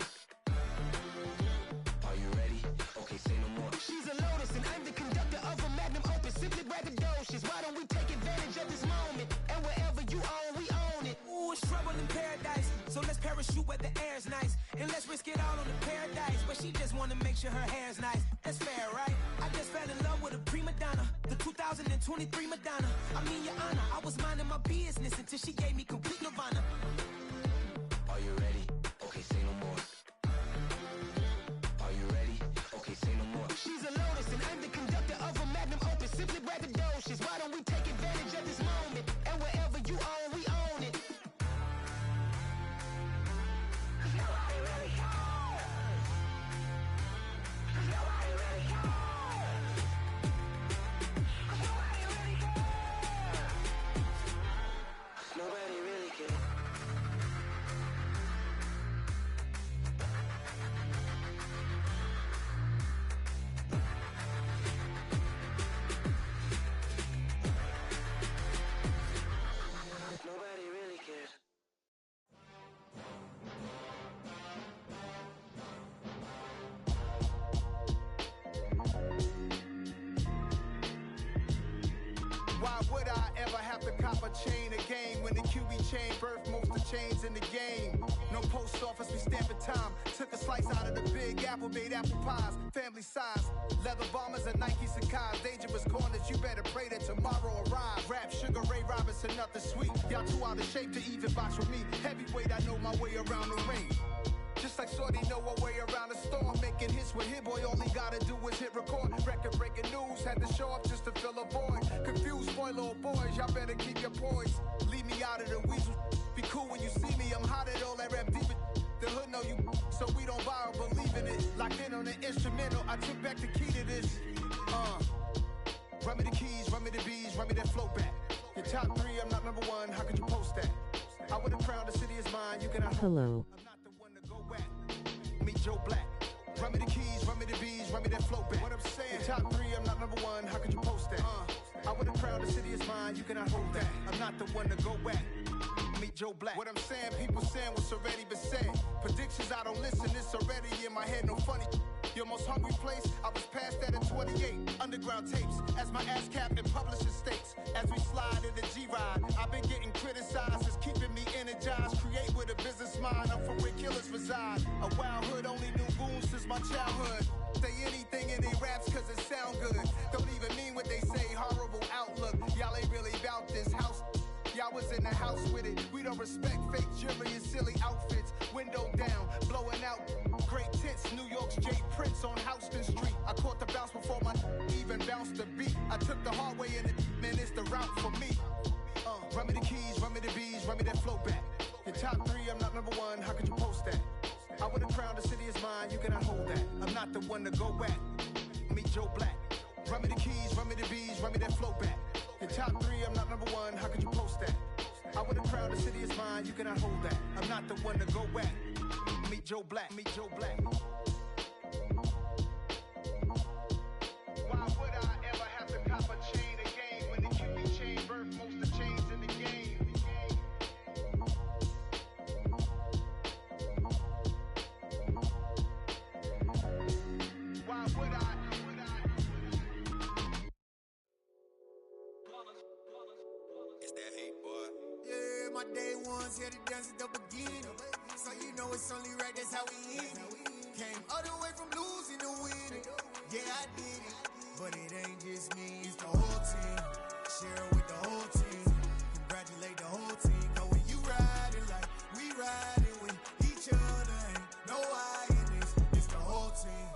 Are you ready? Okay, say no more. She's a Lotus and I'm the conductor of a Magnum Opus. Simply braggadocious. Why don't we take advantage of this moment? And wherever you own, we own it. Ooh, it's trouble in paradise. So let's parachute where the air's nice. And let's risk it all on the paradise. But she just wanna make sure her hair's nice. That's fair, right? I just fell in love with a prima donna. The 2023 Madonna. I mean, your honor, I was minding my business until she gave me complete nirvana. Are you ready? Okay, say no more. Are you ready? Okay, say no more. She's a Lotus and I'm the conductor of a Magnum Opus. Simply braggadocious. Why don't we take advantage of this moment? And wherever you own, we own it. Nobody really cares. Nobody really cares. Why would I ever have to cop a chain again when the QB chain birthed most of the chains in the game? No post office, we stamping time. Took a slice out of the big apple, made apple pies, family size. Leather bombers and Nike Sacai's. Dangerous corners, you better pray that tomorrow arrives. Rap, Sugar Ray Robinson, nothing sweet. Y'all too out of shape to even box with me. Heavyweight, I know my way around the ring. Just like Shorty know her way around the storm. Making hits with Hit Boy, all he gotta do is hit record. Record breaking news, had to show up just to fill a void. Confused boy, little boys, y'all better keep your poise. Leave me out of the weasel. Be cool when you see me, I'm hot at all that rap deep. The hood know you, so we don't borrow, believe in it. Locked in on the instrumental, I took back the key to this. Run me the keys, run me the bees, run me that flow back. Your top 3, I'm not number 1, how could you post that? I would've crowned the city is mine, you cannot. Hello. Meet Joe Black. Run me the keys, run me the bees, run me that flow back. What I'm saying, your top 3, I'm not number 1, how could you post that? I would've crowned the city is mine, you cannot hold that. I'm not the one to go back. Meet Joe Black. What I'm saying, people saying what's already been said. Predictions, I don't listen, it's already in my head, no funny. Your most hungry place, I was past that at 28. Underground tapes, as my ass cap in publishing states. As we slide in the G-Ride, I've been getting criticized, it's keeping me energized. Create with a business mind, I'm from where killers reside. A wild hood, only knew goons since my childhood. Say anything in they raps cause it sound good. Don't even mean what they say, horrible outlook. Y'all ain't really about this house. Y'all was in the house with it. We don't respect fake jewelry and silly outfits. Window down, blowing out. Great tents, New York's J. Prince on Houston Street. I caught the bounce before my even bounced the beat. I took the hard way in it, man, it's the route for me. Run me the keys, run me the bees, run me that flow back. Your top 3, I'm not number 1, how could you post that? I would've crowned the city is mine, you cannot hold that. I'm not the one to go back. Meet Joe Black. Run me the keys, run me the bees, run me that flow back. Your top 3, I'm not number 1, how could you post that? I would've crowned the city is mine, you cannot hold that. I'm not the one to go back. Meet Joe Black, meet Joe Black. Why would I ever have to cop a chain again when the QB chain birthed most of the chains in the game? Why would I? It's that hate, boy. Yeah, my day ones here to dance at the beginning. So you know it's only right, that's how we end it. Came all the way from losing to winning. Yeah, I did it, but it ain't just me, it's the whole team. Share it with the whole team. Congratulate the whole team. Cause when you riding like we riding with each other, ain't no I in this, it's the whole team.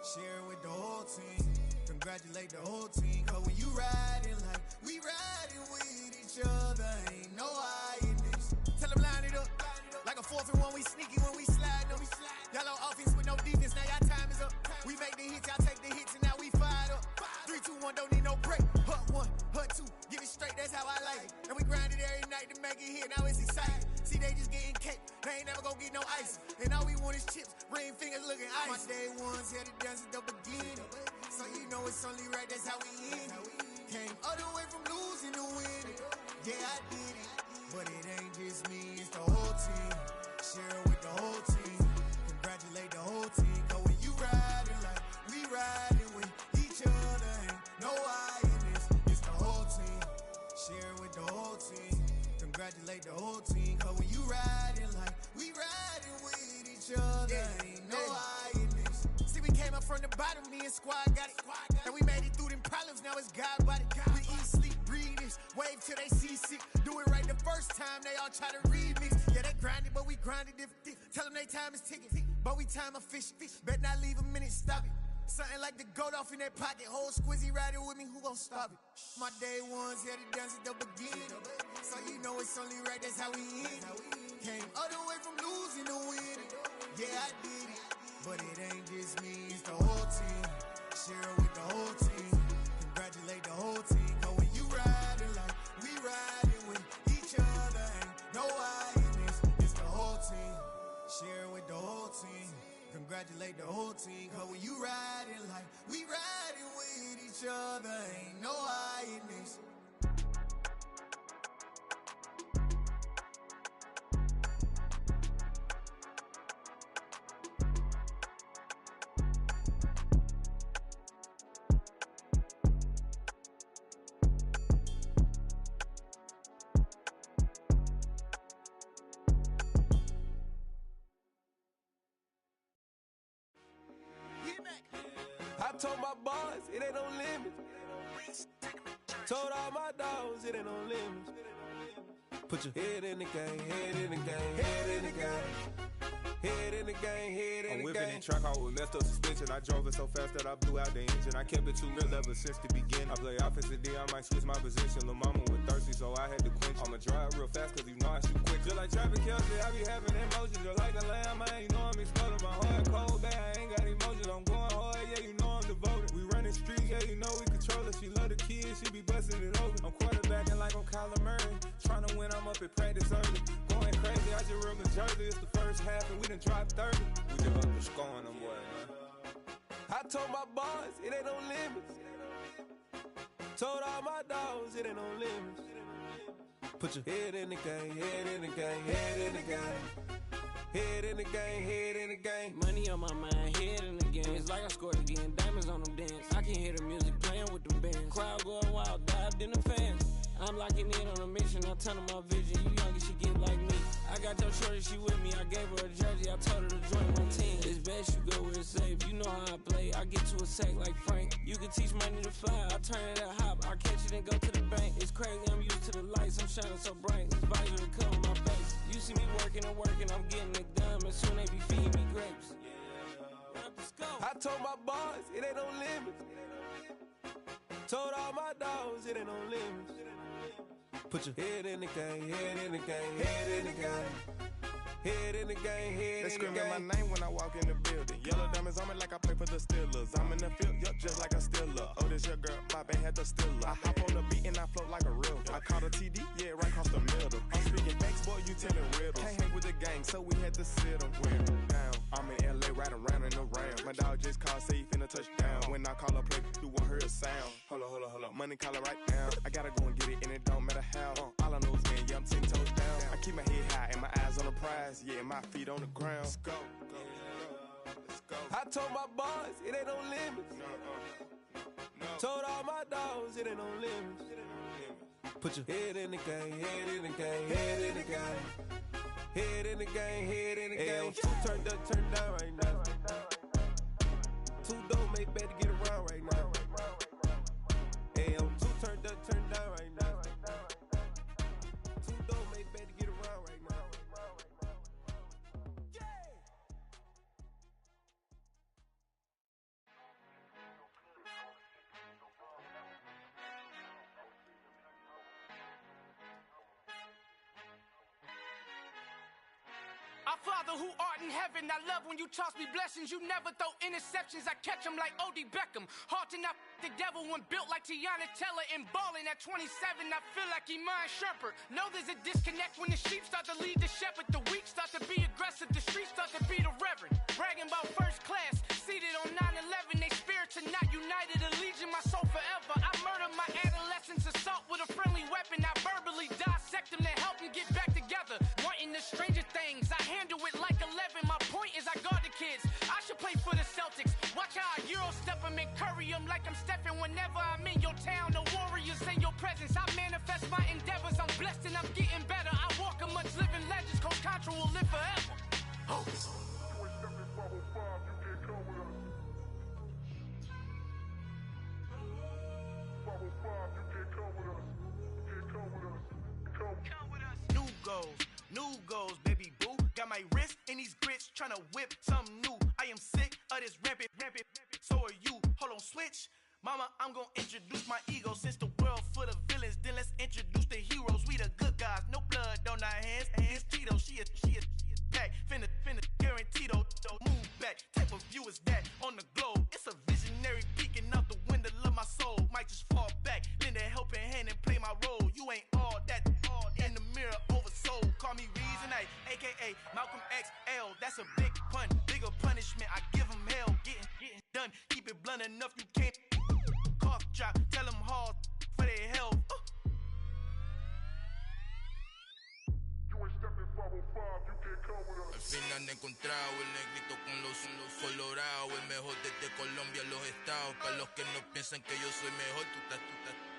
Share it with the whole team. Congratulate the whole team. Cause when you riding like we riding with each other, ain't no I in this. Tell them line it up. Like a 4th and 1, we sneaky when we slide them. Y'all on offense with no defense, now y'all time is up. We make the hits, y'all take the hits, and now we fired up. 3, 2, 1, don't need no break. Hut 1, hut 2, give it straight, that's how I like it. And we grind it every night to make it hit, now it's exciting. See, they just getting cake, they ain't never gonna get no ice. And all we want is chips, ring fingers looking ice. My day ones had to dance at the beginning. So you know it's only right, that's how we end it. Came all the way from losing to winning. Yeah, I did it, but it ain't just me, it's the whole team. Share it with the whole team. Congratulate the whole team. Cause when you riding like we riding with each other, ain't no I in this, it's the whole team. Share it with the whole team. Congratulate the whole team. Cause when you riding like we riding with each other, ain't no I in this. See, we came up from the bottom, me and squad got it. And we made it through them problems, now it's God body. We eat, sleep, breathe this, wave till they see sick. Do it right the first time, they all try to remix. Yeah, they grinded, but we grinded different. Tell them they time is ticking, but we time efficient. Bet not leave a minute, stop it. Something like the goat off in that pocket. Whole squizzy riding with me, who gon' stop it? My day ones had to dance at the beginning. So you know it's only right, that's how we end it. Came all the way from losing to winning. Yeah, I did it, but it ain't just me, it's the whole team. Share it with the whole team. Congratulate the whole team. Cause when you riding like we riding with each other, ain't no I in this, it's the whole team. Share it with the whole team. Congratulate the whole team. Cause when you riding like we riding with each other, ain't no I in this. I told my boys, it ain't no limits. Told all my dogs, it ain't no limits. Put your head in the game, head in the game, head in the game. Head in the game, head in the game. I'm whipping in track out with messed up suspension. I drove it so fast that I blew out the engine. I kept it too real ever since the beginning. I play offensive D, I might switch my position. Lil' mama was thirsty, so I had to quench. I'ma drive real fast, cause you know I shoot quick. Just like Travis Kelce, I be having emotions. Just like the lamb, I ain't know I'm exploding. My heart cold, bad, I ain't got emotions. I'm going hard, yeah, you know I'm devoted. We running streets, yeah, you know we control it. She love the kids, she be busting it over. I'm quarterbacking like I'm Kyler Murray. Trying to win, I'm up at practice early. Going crazy, I just real the jersey. It's the first half and we done dropped 30. We just up the scoring them, boy, man. I told my boys, it ain't no limits. Told all my dogs, it ain't no limits. Put your head in the game, head in the game, head in the game. Head in the game, head in the game. Money on my mind, head in the game. It's like I scored again, diamonds on them dance. I can hear the music playing with them bands. Crowd going wild, dived in the fans. I'm locking in on a mission, I'm telling my vision. You young, you should get like me. I got your shorty, she with me. I gave her a jersey, I told her to join my team. It's best you go where it's safe. You know how I play, I get to a sack like Frank. You can teach money to fly, I turn it at hop. I catch it and go to the bank. It's crazy, I'm used to the lights, I'm shining so bright. This visor to cover my face. You see me working and working, I'm getting it done. And soon they be feeding me grapes. I told my boys, it ain't no limits. Told all my dogs, it ain't no limits. Put your head in the game, head in the game, head in the game. Head in the game, head in the game. They screaming my name when I walk in the building. Yellow diamonds on me like I play for the Steelers. I'm in the field, yup, just like a Steeler. Oh, this your girl, my band had the Steeler. I hop on the beat and I float like a real. I caught a TD, yeah, right across the middle. I'm speaking facts, boy, you telling riddles. Can't hang with the gang, so we had to sit them down. I'm in LA, riding around in the ram. My dog just called, say he finna touch down. When I call a play, you won't hear a sound. Hold up, money call it right now. I gotta go and get it, and it don't matter how. All I know is, man, yeah, I'm 10 toes down. I keep my head high and my eyes on the prize. Yeah, my feet on the ground. Let's go. Let's go. I told my boys, it ain't no limits. Told all my dogs, it ain't no limits. Put your head in the game, head in the game, head in the game. Head in the game, head in the game. Two turned up, turned down right now. Two dope make better get around right now. Hey, I'm two turned up, turned down right now. Two dope make better get around right now. Our Father who art in heaven, I love when you toss me blessings. You never throw interceptions, I catch them like O.D. Beckham. Hard to not the devil when built like Tiana Teller and balling at 27. I feel like Iman Shumpert. Know there's a disconnect when the sheep start to lead the shepherd. The weak start to be aggressive, the streets start to be the reverend. Bragging about first class, seated on 9/11. They spirits are not united, a legion, my soul forever. I murder my adolescence, assault with a friendly weapon. I verbally dissect them to help them get back together. Wanting the stranger things, I handle it like 11. My point is I guard the kids. I should play for the Celtics. Watch how I Euro step them and curry them like I'm stepping. Whenever I'm in your town, the warriors in your presence. I manifest my endeavors. I'm blessed and I'm getting better. I walk amongst living legends. Coach Contra will live forever. Oh. New goals, baby boo. Got my wrist in these grits, tryna whip something new. I am sick of this rampant. So are you. Hold on, switch. Mama, I'm gonna introduce my ego. Since the world full of villains, then let's introduce the heroes. We the good guys, no blood on our hands. Hands Tito, she is back. Finna, guaranteed. Move back. Type of view is that on the globe? It's a visionary peeking out the window of my soul. Might just fall back, lend a helping hand and play my role. You ain't all that. In the mirror, oversold. Call me Reason A, aka Malcolm XL. That's a big pun, bigger punishment. I give him hell, getting done. Keep it blunt enough, you can't. Cough drop, tell them hard for their health. Al fin han encontrado el negrito con los colorados, el mejor desde Colombia, los estados. Para los que no piensan que yo soy mejor,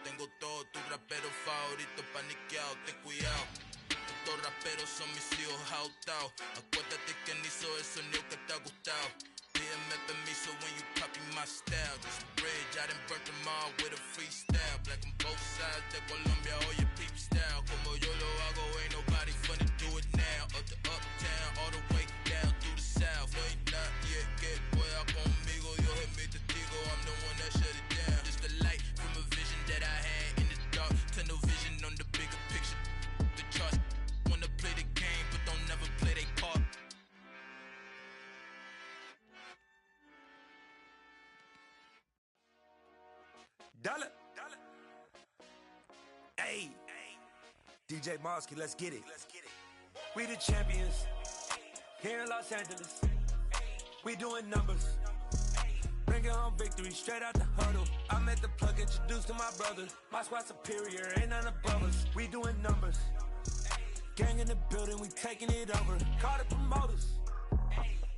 tengo todos tus raperos favoritos paniqueados, ten cuidado. Estos raperos son mis hijos jautados. Acuérdate que ni hizo el sonido que te ha gustado. Pídeme permiso when you copy my style. This bridge, I done burnt them all with a freestyle. Black on both sides de Colombia, oye peep style. Como yo lo hago, ain't nobody funny do it now. Up to uptown, all the way down through the south. No hay nadie que pueda conmigo, Dios es mi testigo. I'm the one that shut it down. Just the light from a vision that I had in the dark. Tunnel vision on the bigger picture. The charts wanna play the game, but don't never play their part. Dollar. Hey, DJ Mosky, let's get it. We the champions here in Los Angeles. We doing numbers. Bringing home victory straight out the huddle. I'm at the plug, introduced to my brother. My squad superior, ain't none above us. We doing numbers. Gang in the building, we taking it over. Call the promoters.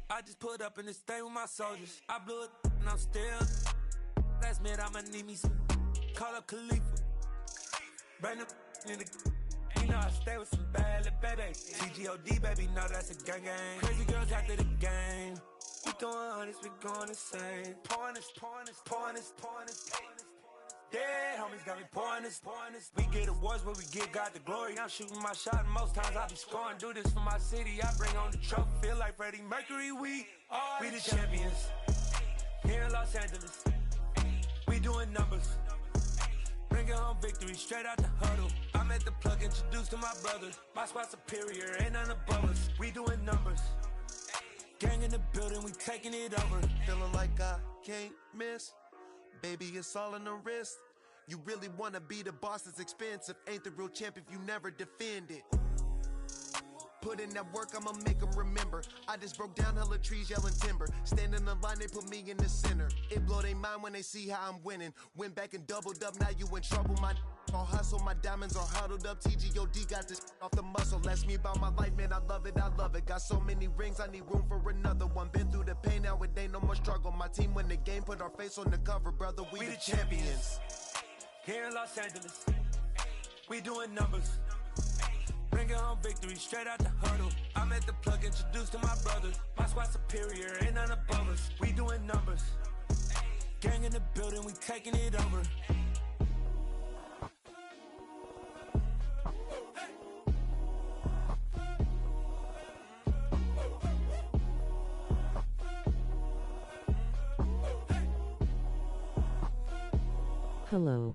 I just put up in this thing with my soldiers. I blew it and I'm still. Last minute, I'ma need me some. Call up Khalifa. Bring them in the. You know I stay with some bad little baby. TGOD, baby, know that's a gang gang. Crazy girls after the game. We throwing hundreds, we going insane. Pouring this. Dead homies got me pouring this. We get awards where we give God the glory. I'm shooting my shot and most times I be scoring. Do this for my city, I bring on the trophy. Feel like Freddie Mercury, we the champions. Here in Los Angeles. We doing numbers. Bringing home victory straight out the huddle. I'm at the plug, introduced to my brother. My squad superior, ain't none above us. We doing numbers. Gang in the building, we taking it over. Feeling like I can't miss. Baby, it's all in the wrist. You really wanna be the boss, it's expensive. Ain't the real champ if you never defend it. Put in that work, I'ma make them remember. I just broke down hella trees, yelling timber. Stand in the line, they put me in the center. It blow they mind when they see how I'm winning. Went back and doubled up, now you in trouble. My all hustle, my diamonds are huddled up. TGOD got this off the muscle. Ask me about my life, man, I love it. Got so many rings, I need room for another one. Been through the pain, now it ain't no more struggle. My team win the game, put our face on the cover, brother. We the champions. Here in Los Angeles, we doing numbers. Bringing home victory straight out the huddle. let the plug introduce to my brothers. My squad superior, ain't none above us. We doing numbers. Gang in the building, we taking it over. Hello.